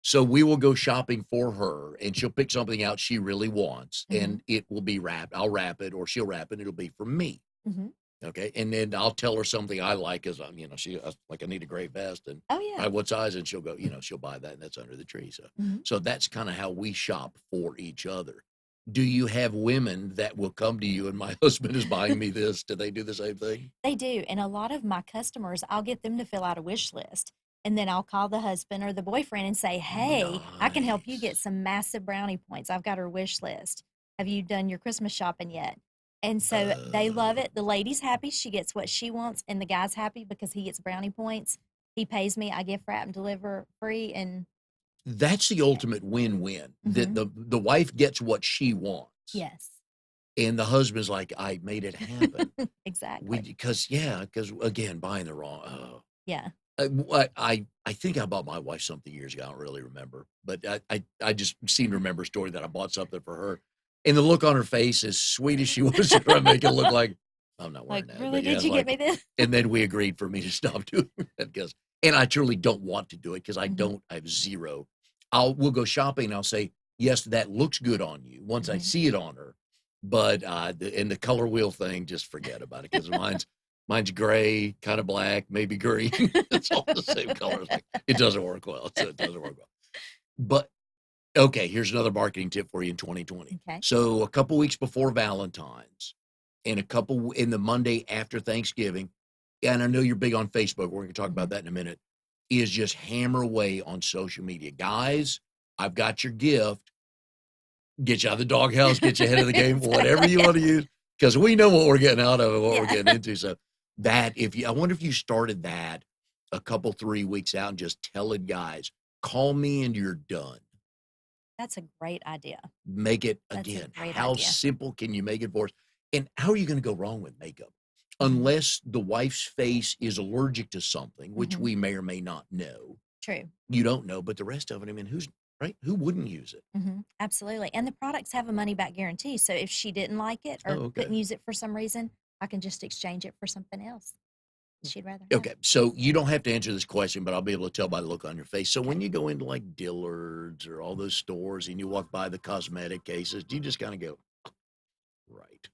So we will go shopping for her, and she'll pick something out she really wants, Mhm. and it will be wrapped. I'll wrap it, or she'll wrap it. It'll be for me. Mhm. Okay, and then I'll tell her something I like as like I need a gray vest, and Oh, yeah. what size, and she'll go, she'll buy that, and that's under the tree. So, Mhm. so that's kind of how we shop for each other. Do you have women that will come to you and my husband is buying me this? Do they do the same thing? They do, and a lot of my customers, I'll get them to fill out a wish list, and then I'll call the husband or the boyfriend and say, "Hey, I can help you get Nice. some massive brownie points. I've got her wish list. Have you done your Christmas shopping yet?" And so they love Oh, it. The lady's happy, she gets what she wants, and the guy's happy because he gets brownie points. He pays me, I gift wrap and deliver free, and that's the ultimate win-win. That mhm, the wife gets what she wants. yes. And the husband's like, I made it happen. Exactly. Because again, buying the wrong, Yeah. I think I bought my wife something years ago. I don't really remember, but I just seem to remember a story that I bought something for her, and the look on her face, as sweet as she was, trying to make it look like I'm not wearing Like, that. really? But yeah, Did it's you get like, me this? and then we agreed for me to stop doing that and I truly don't want to do it because Mhm. I have zero. We'll go shopping. And I'll say yes, that looks good on you once I Mhm. see it on her, but the color wheel thing, just forget about it because mine's gray, kind of black, maybe green. It's all the same color. It's like, it doesn't work well. So it doesn't work well. But okay, here's another marketing tip for you in 2020. Okay. So a couple weeks before Valentine's and in the Monday after Thanksgiving, and I know you're big on Facebook. We're going to talk about Mhm. that in a minute. Is just hammer away on social media. Guys, I've got your gift. Get you out of the doghouse, get you ahead of the game, whatever you Exactly. want to use, because we know what we're getting out of it, what we're Yeah. getting into. So I wonder if you started that a couple, 3 weeks out and just telling guys, call me and you're done. That's a great idea. Make it That's a again. great How idea. simple can you make it for us? And how are you going to go wrong with makeup? Mhm. Unless the wife's face is allergic to something, which Mhm. we may or may not know. True. You don't know, but the rest of it, I mean, who's right? Who wouldn't use it? Absolutely. And the products have a money back guarantee. So if she didn't like it or Oh, okay. couldn't use it for some reason, I can just exchange it for something else she'd rather have. Okay, so you don't have to answer this question, but I'll be able to tell by the look on your face. So Okay. when you go into like Dillard's or all those stores and you walk by the cosmetic cases, do you just kind of go, right?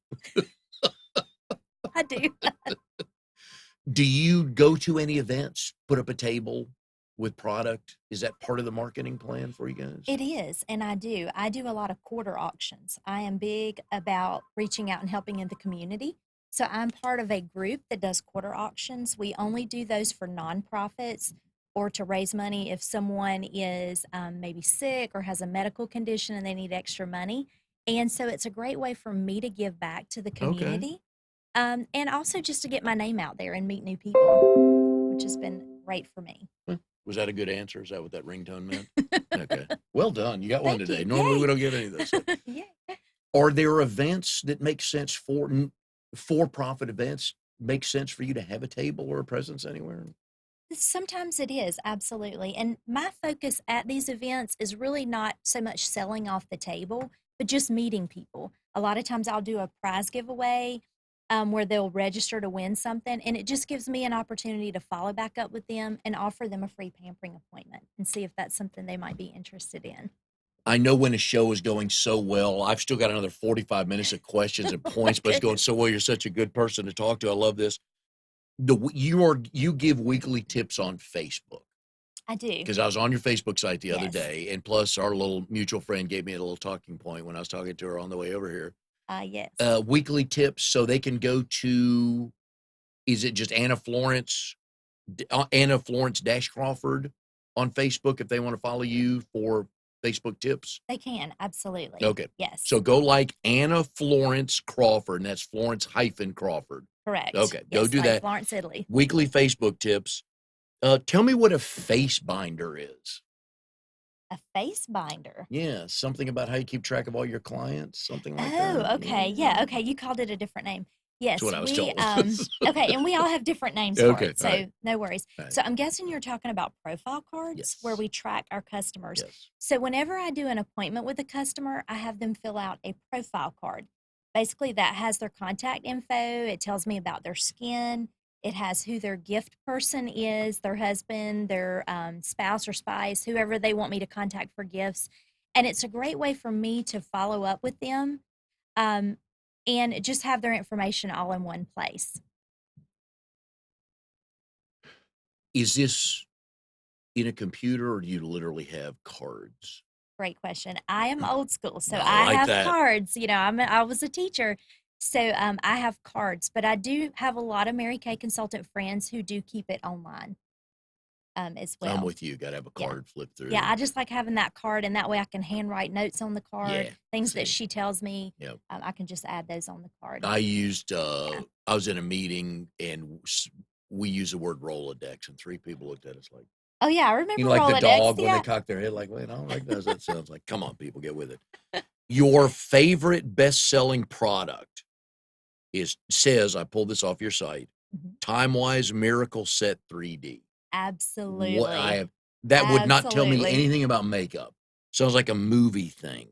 I do. Do you go to any events, put up a table with product? Is that part of the marketing plan for you guys? It is, and I do. I do a lot of quarter auctions. I am big about reaching out and helping in the community. So I'm part of a group that does quarter auctions. We only do those for nonprofits or to raise money if someone is maybe sick or has a medical condition and they need extra money. And so it's a great way for me to give back to the Okay. community, and also just to get my name out there and meet new people, which has been great for me. Was that a good answer? Is that what that ringtone meant? Okay. Well done. You got one Thank today. you. Normally we Yay. don't get any of this. Yay. Are there events that make sense for-profit events make sense for you to have a table or a presence anywhere? Sometimes it is, absolutely. And my focus at these events is really not so much selling off the table, but just meeting people. A lot of times I'll do a prize giveaway where they'll register to win something. And it just gives me an opportunity to follow back up with them and offer them a free pampering appointment and see if that's something they might be interested in. I know when a show is going so well, I've still got another 45 minutes of questions and Oh my points, but it's going goodness. so well. You're such a good person to talk to. I love this. You give weekly tips on Facebook I do. because I was on your Facebook site the other Yes. day, and plus our little mutual friend gave me a little talking point when I was talking to her on the way over here. Yes. Weekly tips so they can go to, is it just Anna Florence dash Crawford on Facebook if they want to follow you for Facebook tips? They can, absolutely. Okay. Yes. So go like Anna Florence Crawford, and that's Florence hyphen Crawford. Correct. Okay. Go Yes, do like that. Florence, Italy. Weekly Facebook tips. Tell me what a face binder is. A face binder. Yeah. Something about how you keep track of all your clients, something like Oh, that. okay. Yeah, okay. You called it a different name. That's Yes, what I was we told. okay, and we all have different names for Okay. it. All right. So no worries. All right. So I'm guessing you're talking about profile cards where Yes. we track our customers. Yes. So whenever I do an appointment with a customer, I have them fill out a profile card. Basically, that has their contact info. It tells me about their skin. It has who their gift person is, their husband, their spouse or spouse, whoever they want me to contact for gifts. And it's a great way for me to follow up with them, um, and just have their information all in one place. Is this in a computer or do you literally have cards? Great question. I am old school, so I I like have that. cards. I was a teacher, so I have cards. But I do have a lot of Mary Kay consultant friends who do keep it online as I'm well. with you. Got to have a Yeah. card flip through. Yeah, I just like having that card, and that way I can handwrite notes on the card, Yeah. things that See. she tells me. Yep. I can just add those on the card. I used, Yeah. I was in a meeting and we used the word Rolodex, and 3 people looked at us like, Oh yeah, I remember like the Rolodex. dog when they Yeah. cock their head, like, wait, I don't like that. That sounds like, come on, people, get with it. Your favorite best-selling product says, I pulled this off your site, Mhm. Time-Wise Miracle Set 3D. What I Absolutely. have that would not tell me Absolutely. anything about makeup. Sounds like a movie thing.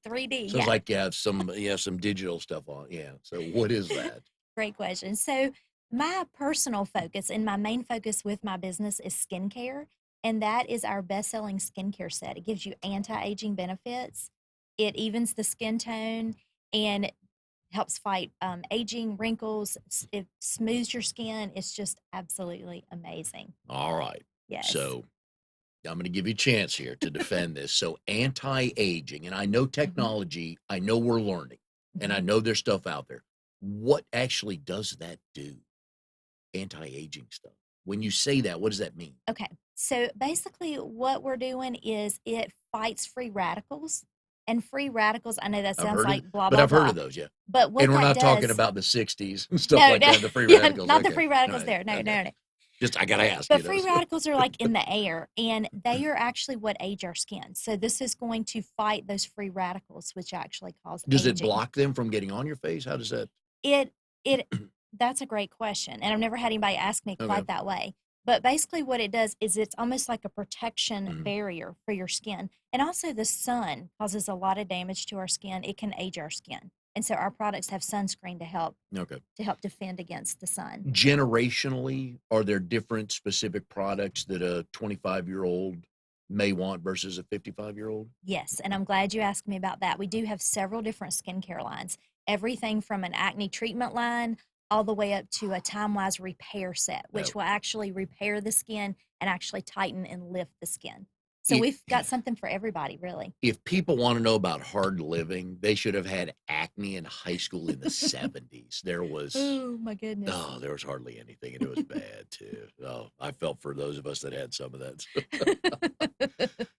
3D, Sounds yeah. like you have some digital stuff on. Yeah. So what is that? Great question. So, my personal focus and my main focus with my business is skincare, and that is our best-selling skincare set. It gives you anti-aging benefits. It evens the skin tone and helps fight aging, wrinkles. It smooths your skin. It's just absolutely amazing. All right. Yes. So I'm going to give you a chance here to defend this. So anti-aging, and I know Mhm. technology, I know we're learning, and I Mhm. know there's stuff out there. What actually does that do? Anti-aging stuff. When you say that, what does that mean? Okay. So basically, what we're doing is it fights free radicals. And free radicals, I know that I've sounds heard of, like blah, but blah, I've heard blah. of those, yeah. But And what we're that not talking does, about the 60s and stuff no, like no, that, the free yeah, radicals. not the Okay. free All radicals right. there. No, Okay. no, no. Just I gotta ask, But you know. free radicals are like in the air, and they are actually what age our skin. So this is going to fight those free radicals, which actually cause Does it aging. block them from getting on your face? How does that? It it that's a great question, and I've never had anybody ask me Okay. quite that way. But basically what it does is it's almost like a protection Mhm. barrier for your skin. And also the sun causes a lot of damage to our skin. It can age our skin. And so our products have sunscreen Okay. to help defend against the sun. Generationally, are there different specific products that a 25-year-old may want versus a 55-year-old? Yes, and I'm glad you asked me about that. We do have several different skincare lines, everything from an acne treatment line all the way up to a time-wise repair set, which No. will actually repair the skin and actually tighten and lift the skin. So If we've got something for everybody, really. if people want to know about hard living, they should have had acne in high school in the 70s. Oh my goodness. There was hardly anything, and it was bad too. Oh, I felt for those of us that had some of that.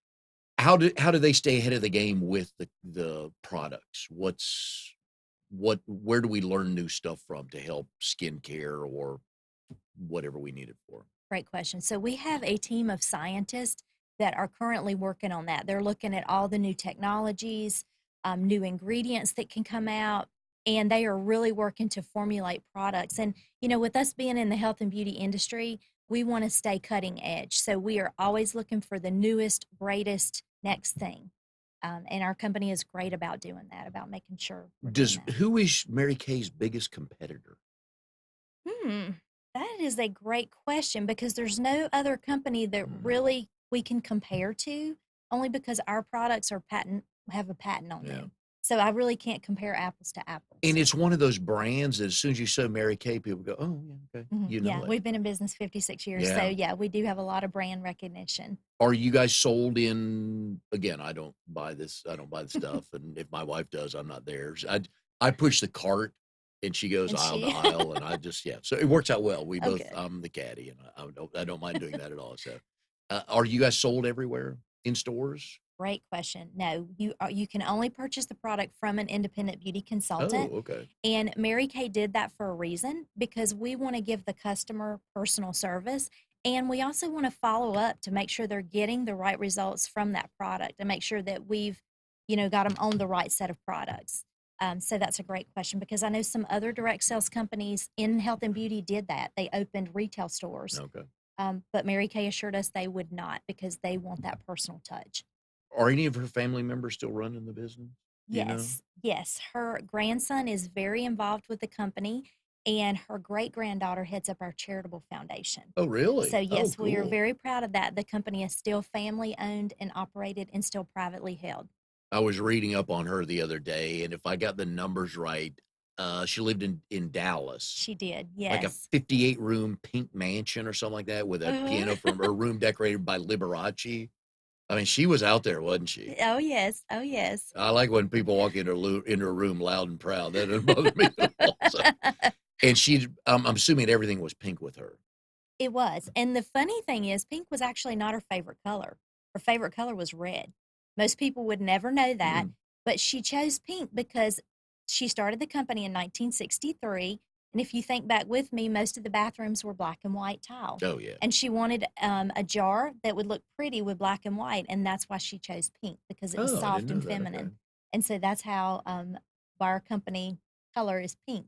How do they stay ahead of the game with the products? Where do we learn new stuff from to help skincare or whatever we need it for? Great question. So we have a team of scientists that are currently working on that. They're looking at all the new technologies, new ingredients that can come out, and they are really working to formulate products. And with us being in the health and beauty industry, we want to stay cutting edge. So we are always looking for the newest, greatest, next thing. And our company is great about doing that, about making sure we're doing Does that. Who is Mary Kay's biggest competitor? Hmm, that is a great question because there's no other company that really we can compare to, only because our products are have a patent on Yeah. them. So I really can't compare apples to And apples. it's one of those brands that as soon as you say Mary Kay, people go, "Oh, yeah, okay." Mhm. You know Yeah, it. we've been in business 56 years. So Yeah. yeah, we do have a lot of brand recognition. Are you guys sold in again, I don't buy the stuff, and if my wife does, I'm not theirs. I push the cart, and she goes And aisle to she, aisle, and I just yeah, so it works out well. We oh, both good. I'm the caddy, and I don't mind doing that at all, so, are you guys sold everywhere in stores? Great question. No, you can only purchase the product from an independent beauty Oh, consultant. okay. And Mary Kay did that for a reason because we want to give the customer personal service. And we also want to follow up to make sure they're getting the right results from that product and make sure that we've, got them on the right set of products. So that's a great question because I know some other direct sales companies in health and beauty did that. They opened retail stores, Okay. but Mary Kay assured us they would not because they want that personal touch. Are any of her family members still running the business? Do you know? Yes, yes. Her grandson is very involved with the company, and her great granddaughter heads up our charitable foundation. Oh, So, really? Oh, yes, we are cool. very proud of that. The company is still family owned and operated and still privately held. I was reading up on her the other day, and if I got the numbers right, she lived in Dallas, She did, like a yes. 58-room pink mansion or something like that with a piano from her room decorated by Liberace. I mean, she was out there, wasn't she? Oh, yes. Oh, yes. I like when people walk into a room loud and proud. That doesn't bother me at all. So, and I'm assuming everything was pink with her. It was. And the funny thing is, pink was actually not her favorite color. Her favorite color was red. Most people would never know that, Mm. but she chose pink because she started the company in 1963. And if you think back with me, most of the bathrooms were black and white tile. Oh, yeah. And she wanted a jar that would look pretty with black and white. And that's why she chose pink because it was Oh, I didn't soft know and that. Okay. feminine. And so that's how our company color is pink,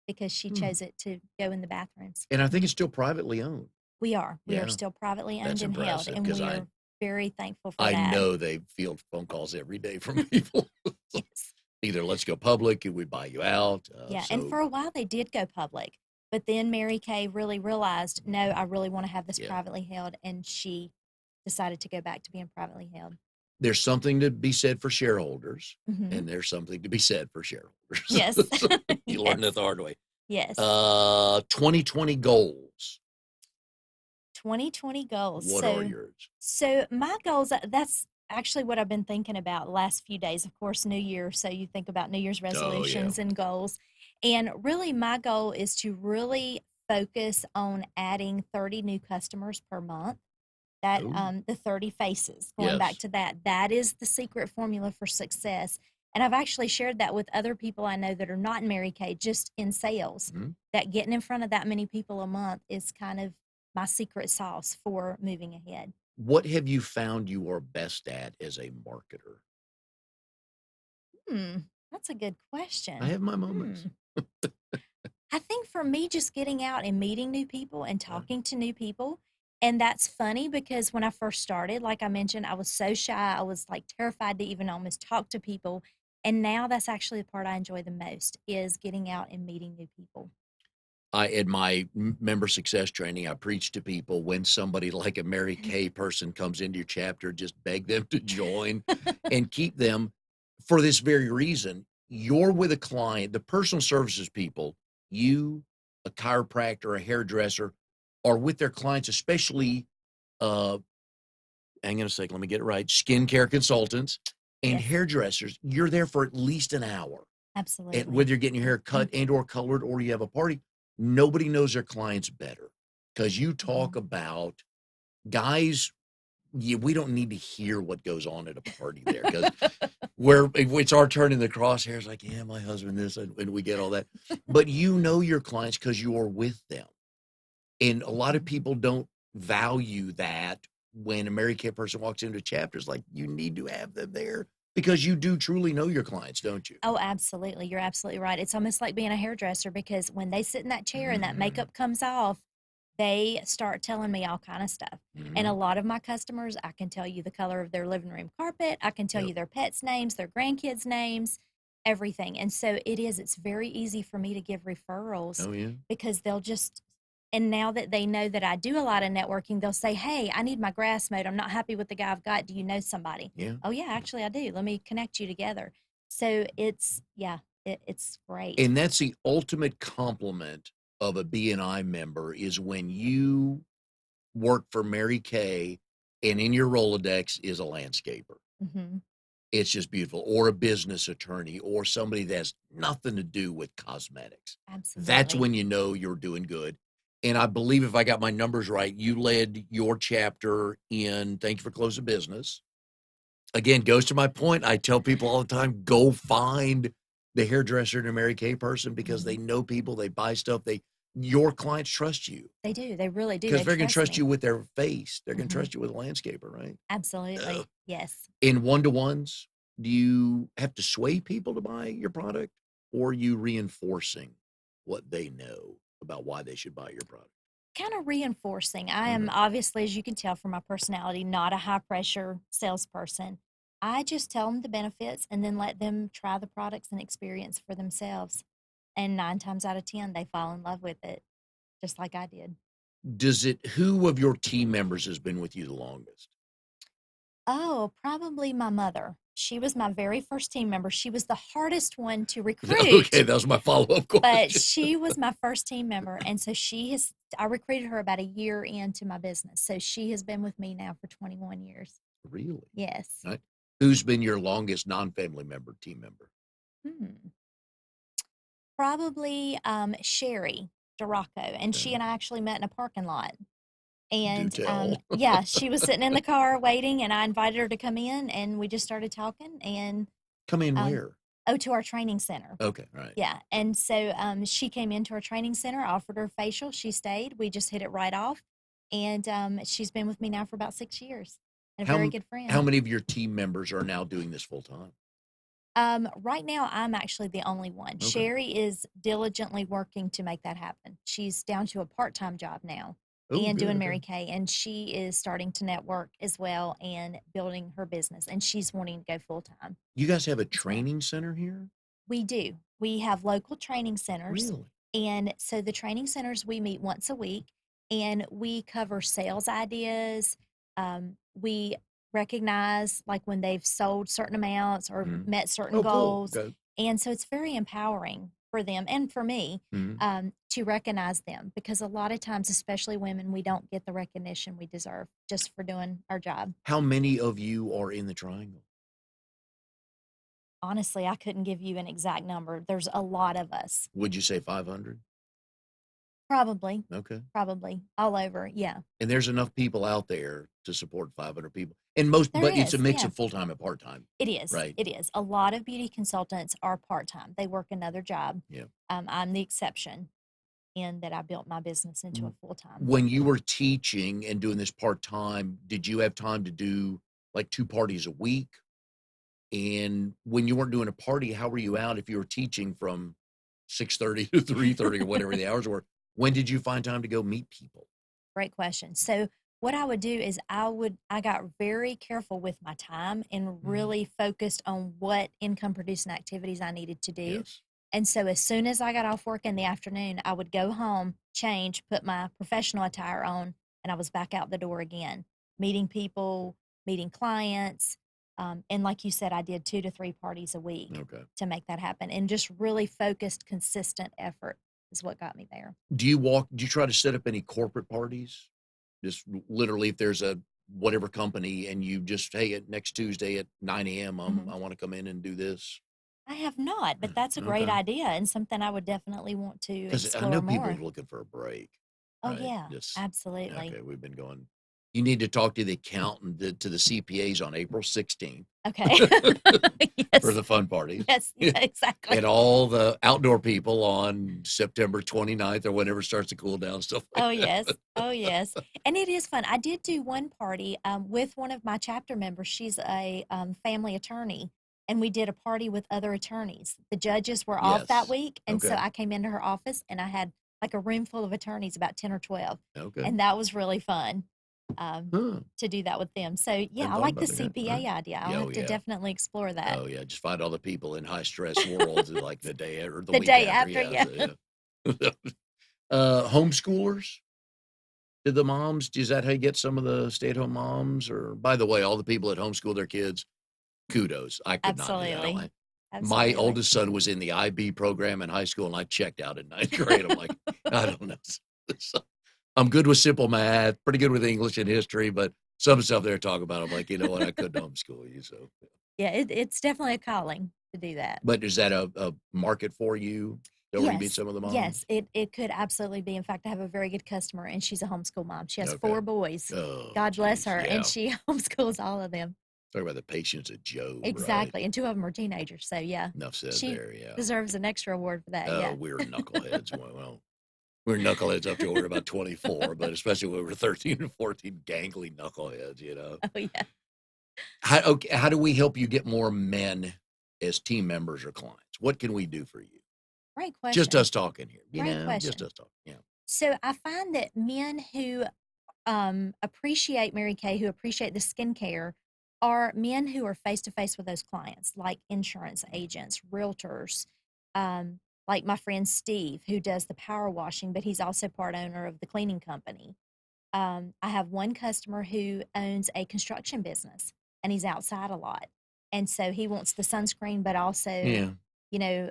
because she Hmm. chose it to go in the bathrooms. And I think it's still privately owned. We are. We are Yeah, still privately owned that's and held, impressive and because we I are very thankful for I that. know they field phone calls every day from people. Yes. Either let's go public, can we buy you out? Yeah, and So for a while they did go public, but then Mary Kay really realized, no, I really want to have this yeah, privately held, and she decided to go back to being privately held. there's something to be said for shareholders, Hmm. and there's something to be said for shareholders. Yes. So you learn it Yes. the hard way. Yes. 2020 goals. 2020 goals. What are yours? So my goals, that's actually what I've been thinking about the last few days. Of course, New Year, so you think about New Year's Oh yeah. resolutions and goals. And really my goal is to really focus on adding 30 new customers per month. That Oh the 30 faces, going back yes. to that is the secret formula for success. And I've actually shared that with other people I know that are not in Mary Kay, just in sales, Mhm. that getting in front of that many people a month is kind of my secret sauce for moving ahead. What have you found you are best at as a marketer? Hmm, that's a good I question. have my Hmm. moments. I think for me, just getting out and meeting new people and Uh, talking to new people. And that's funny because when I first started, like I mentioned, I was so shy. I was like terrified to even almost talk to people. And now that's actually the part I enjoy the most, is getting out and meeting new people. I in my member success training, I preach to people when somebody like a Mary Kay person comes into your chapter, just beg them to join and keep them for this very reason. You're with a client, the personal services people, you, a chiropractor, a hairdresser, are with their clients, especially uh hang on a second, let me get it right. Skincare consultants and Yes, hairdressers. You're there for at least an hour. And absolutely. whether you're getting your hair cut and or colored or you have a party, nobody knows their clients better because you talk Mhm. about guys. We don't need to hear what goes on at a party there because where if it's our turn in the crosshairs, like, yeah, my husband this, and we get all that. But you know your clients because you are with them. And a lot of Mhm. people don't value that when a Mary Kay person walks into chapters, like you need to have them there because you do truly know your clients, don't you? Oh, absolutely. You're absolutely right. It's almost like being a hairdresser, because when they sit in that chair and that makeup comes off, they start telling me all kind of stuff. And a Mhm. lot of my customers, I can tell you the color of their living room carpet. I can tell Yep. you their pets' names, their grandkids' names, everything. And so it's very easy for me to give referrals, Oh, yeah. because they'll just, and now that they know that I do a lot of networking, they'll say, hey, I need my grass mowed. I'm not happy with the guy I've got. Do you know somebody? Yeah. Oh, yeah, actually, I do. Let me connect you together. So yeah, it's great. And that's the ultimate compliment of a BNI member is when you work for Mary Kay and in your Rolodex is a landscaper. Hmm. It's just beautiful. Or a business attorney or somebody that has nothing to do with cosmetics. That's Absolutely. when you know you're doing good. And I believe if I got my numbers right, you led your chapter in Thank You for Closing Business. Again, goes to my point. I tell people all the time, go find the hairdresser and a Mary Kay person because they Mhm. know people, they buy stuff, your clients trust you They do. They really do. because They they're going to trust trust me. you with their face. They're going to Mhm. trust you with a landscaper, right? Absolutely. Yes. In one-to-ones, do you have to sway people to buy your product or are you reinforcing what they know about why they should buy your product? Kind of reinforcing. I am Mhm. obviously, as you can tell from my personality, not a high pressure salesperson. I just tell them the benefits and then let them try the products and experience for themselves. And 9 times out of 10, they fall in love with it, just like I did. Who of your team members has been with you the longest? Oh, probably my mother. She was my very first team member. She was the hardest one to Okay, recruit, that was my follow-up but question. she was my first team member, and so I recruited her about a year into my business, so she has been with me now for 21 years. Really? Yes. Right. Who's been your longest non-family member, team member? Hmm. Probably, Sherry Duraco, and she Okay. and I actually met in a parking lot, Do and, tell. yeah, she was sitting in the car waiting, and I invited her to come in, and we just started talking, and, Come in um where? oh, to our training center. Okay, right. Yeah, and so, she came into our training center, offered her facial, she stayed, we just hit it right off, and, she's been with me now for about 6 years, and a How very m good how friend. many of your team members are now doing this full time? Right now, I'm actually the only one. Okay. Sherry is diligently working to make that happen. She's down to a part-time job now Oh, and good. doing Okay. Mary Kay, and she is starting to network as well and building her business, and she's wanting to go full-time You guys have a as well. training center here? We do. We have local training centers. Really? And so the training centers, we meet once a week and we cover sales ideas. We recognize like when they've sold certain amounts or Mhm. met certain Oh, cool. goals. Okay. And so it's very empowering for them and for me Mhm. to recognize them because a lot of times, especially women, we don't get the recognition we deserve just for doing our job. How many of you are in the triangle? Honestly, I couldn't give you an exact number. There's a lot of us. Would you say 500? Probably. Okay. Probably all over, yeah. And there's enough people out there to support 500 people. And most, There but it's a is, mix yeah. of full-time and part-time, It is, right? it is. A lot of beauty consultants are part-time. They work another job. Yeah. I'm the exception in that I built my business into a full-time. When you were teaching and doing this part-time, did you have time to do like 2 parties a week? And when you weren't doing a party, how were you out if you were teaching from 6:30 to 3:30 or whatever the hours were? When did you find time to go meet people? Great question. So what I would do is I got very careful with my time and really focused on what income producing activities I needed to do. Yes. And so as soon as I got off work in the afternoon, I would go home, change, put my professional attire on, and I was back out the door again, meeting people, meeting clients. And like you said, I did 2 to 3 parties a week Okay. to make that happen. And just really focused, consistent effort is what got me there. Do you try to set up any corporate parties? Just literally if there's a whatever company and you just, hey, next Tuesday at 9 a.m., Mhm. I want to come in and do this. I have not, but that's a great Okay. idea and something I would definitely want to Because I know explore people are more. looking for a break, Oh, right? yeah, Just, absolutely. okay, we've been going. You need to talk to the accountant, to the CPAs on April 16th Okay. for Yes. the fun parties. Yes, yeah, exactly. And all the outdoor people on September 29th or whenever it starts to cool down, stuff like Oh, that. yes. Oh, yes. And it is fun. I did do one party with one of my chapter members. She's a family attorney, and we did a party with other attorneys. The judges were off that Yes. week, and so Okay. I came into her office, and I had like a room full of attorneys, about 10 or 12, Okay. and that was really fun Huh. to do that with them. So, yeah, Hadn't I thought like the about that. All CPA right. idea. I'll Yeah, have oh, to yeah. definitely explore that. Oh, yeah. Just find all the people in high stress worlds like the day or the The week day after. after, Yeah. yeah. So, yeah. Homeschoolers? Did the moms, is that how you get some of the stay-at-home moms? Or by the way, all the people that homeschool their kids, kudos. I could not do that. Absolutely. My Absolutely. oldest son was in the IB program in high school, and I checked out in 9th grade. I'm like, I don't know. So, I'm good with simple math, pretty good with English and history, but some stuff they're talking about, I'm like, you know what? I couldn't homeschool you. So, Yeah, it's definitely a calling to do that. but is that a market for you? That where you meet Yes, some of the moms? yes, it could absolutely be. In fact, I have a very good customer, and she's a homeschool mom. She has Okay. 4 boys. Oh, God bless geez, her, yeah. and she homeschools all of them. Talk about the patience of Job, right? Exactly, and 2 of them are teenagers. So yeah, Enough said she there, yeah. deserves an extra award for that. Yeah. We're knuckleheads. Well, we're knuckleheads up to we're about 24, but especially when we're 13 and 14, gangly knuckleheads, you know. Oh yeah. How do we help you get more men as team members or clients? What can we do for you? Great question. Just us talking here, you Great know, question. just us talking. Yeah. So I find that men who appreciate Mary Kay, who appreciate the skincare, are men who are face to face with those clients, like insurance agents, realtors, like my friend Steve, who does the power washing, but he's also part owner of the cleaning company. I have one customer who owns a construction business and he's outside a lot. And so he wants the sunscreen, but also, Yeah. you know,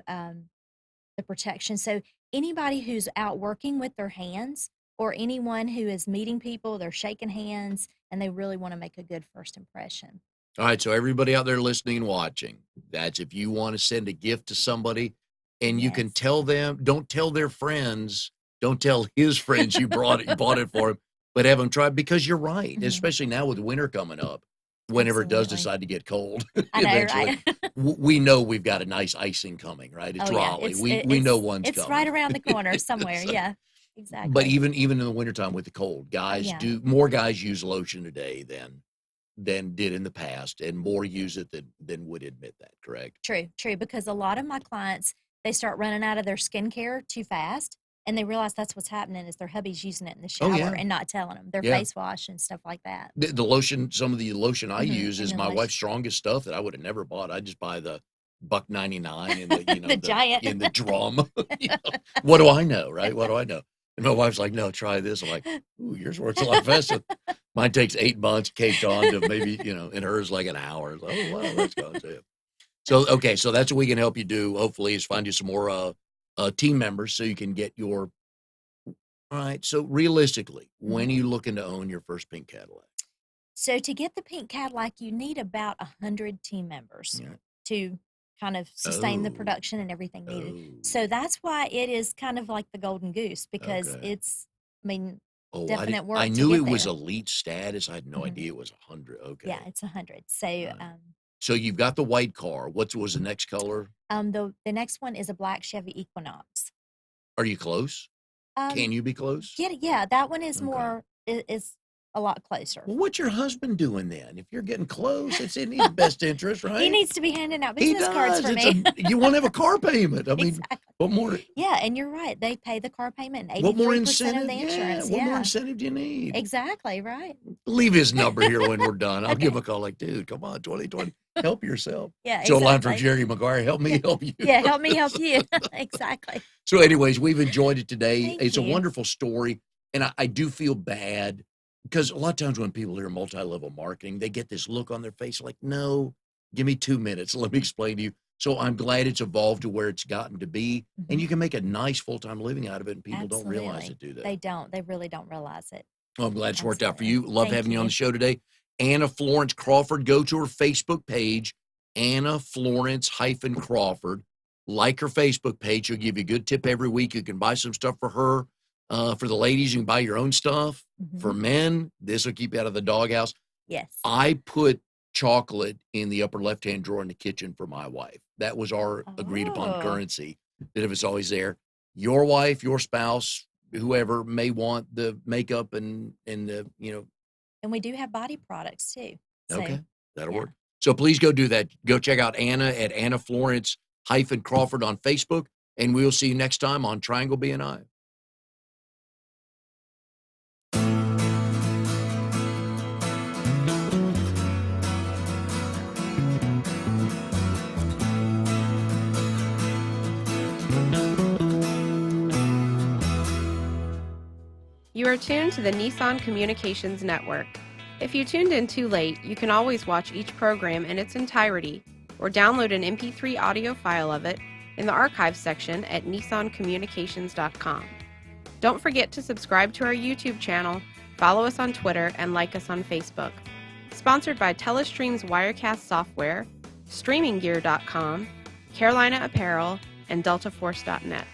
the protection. So anybody who's out working with their hands or anyone who is meeting people, they're shaking hands and they really want to make a good first impression. All right. So everybody out there listening and watching, that's if you want to send a gift to somebody and you can Yes. tell them, don't tell their friends, don't tell his friends you bought it for him, but have them try, because you're right, Mhm. especially now with winter coming up, whenever it does Absolutely. decide to get cold, I know, eventually, right? we know we've got a nice icing coming, right? It's Oh yeah, Raleigh. it's We know one's it's coming. right around the corner somewhere. So, Yeah, but exactly. even in the wintertime with the cold, Oh yeah. more guys use lotion today than than did in the past, and more use it than would admit that, correct? True, because a lot of my clients, they start running out of their skincare too fast, and they realize that's what's happening is their hubby's using it in the Oh, shower yeah. and not telling them, their Yeah. face wash and stuff like that. The lotion, some of the lotion I use And is the my lotion. wife's strongest stuff that I would have never bought. I just buy the $1.99 in the, The giant. in the drum. You know, what do I know, right? What do I know? And my wife's like, no, try this. I'm like, ooh, yours works a lot faster. Mine takes 8 months caked on to maybe, and hers like an hour. It's like, oh, wow, let's go. So, okay, so that's what we can help you do, hopefully, is find you some more team members so you can get your, all right. So realistically, when are you looking to own your first pink Cadillac? So to get the pink Cadillac, you need about 100 team members to kind of sustain the production and everything needed. So that's why it is kind of like the golden goose, because it's, definite work. I knew to it get was there. elite status. I had no idea it was 100. Okay. Yeah, it's 100. So, so you've got the white car. What was the next color? the next one is a black Chevy Equinox. Are you close? Can you be close? Yeah, that one is more is a lot closer. Well, what's your husband doing then? If you're getting close, it's in his best interest, right? He needs to be handing out business cards for me. You want to have a car payment. I mean, Exactly. what more? Yeah, and you're right. They pay the car payment and What more 83% incentive? of the insurance. What more incentive do you need? Exactly, right. Leave his number here when we're done. I'll give him a call like, dude, come on, 2020, help yourself. Yeah, So line for exactly. Jerry McGuire, help me help you. Yeah, help me help you. Exactly. So anyways, we've enjoyed it today. Thank It's a you. wonderful story. And I do feel bad because a lot of times when people hear multi-level marketing, they get this look on their face like, no, give me 2 minutes. Let me explain to you. So I'm glad it's evolved to where it's gotten to be. And you can make a nice full-time living out of it. And people don't realize it, do they? They don't. They really don't realize it. Well, I'm glad it's worked out for you. Absolutely. Love Thank having you on you. the show today. Anna Florence-Crawford. Go to her Facebook page, Anna Florence-Crawford. Like her Facebook page. She'll give you a good tip every week. You can buy some stuff for her. For the ladies, you can buy your own stuff. For men, this will keep you out of the doghouse. Yes. I put chocolate in the upper left-hand drawer in the kitchen for my wife. That was our agreed-upon currency, that if it's always there. Your wife, your spouse, whoever may want the makeup and the, And we do have body products too. So, okay, that'll work. So please go do that. Go check out Anna at Anna Florence-Crawford on Facebook, and we'll see you next time on Triangle BNI. You are tuned to the Nissan Communications Network. If you tuned in too late, you can always watch each program in its entirety or download an MP3 audio file of it in the archives section at nissancommunications.com. Don't forget to subscribe to our YouTube channel, follow us on Twitter, and like us on Facebook. Sponsored by Telestream's Wirecast software, StreamingGear.com, Carolina Apparel, and DeltaForce.net.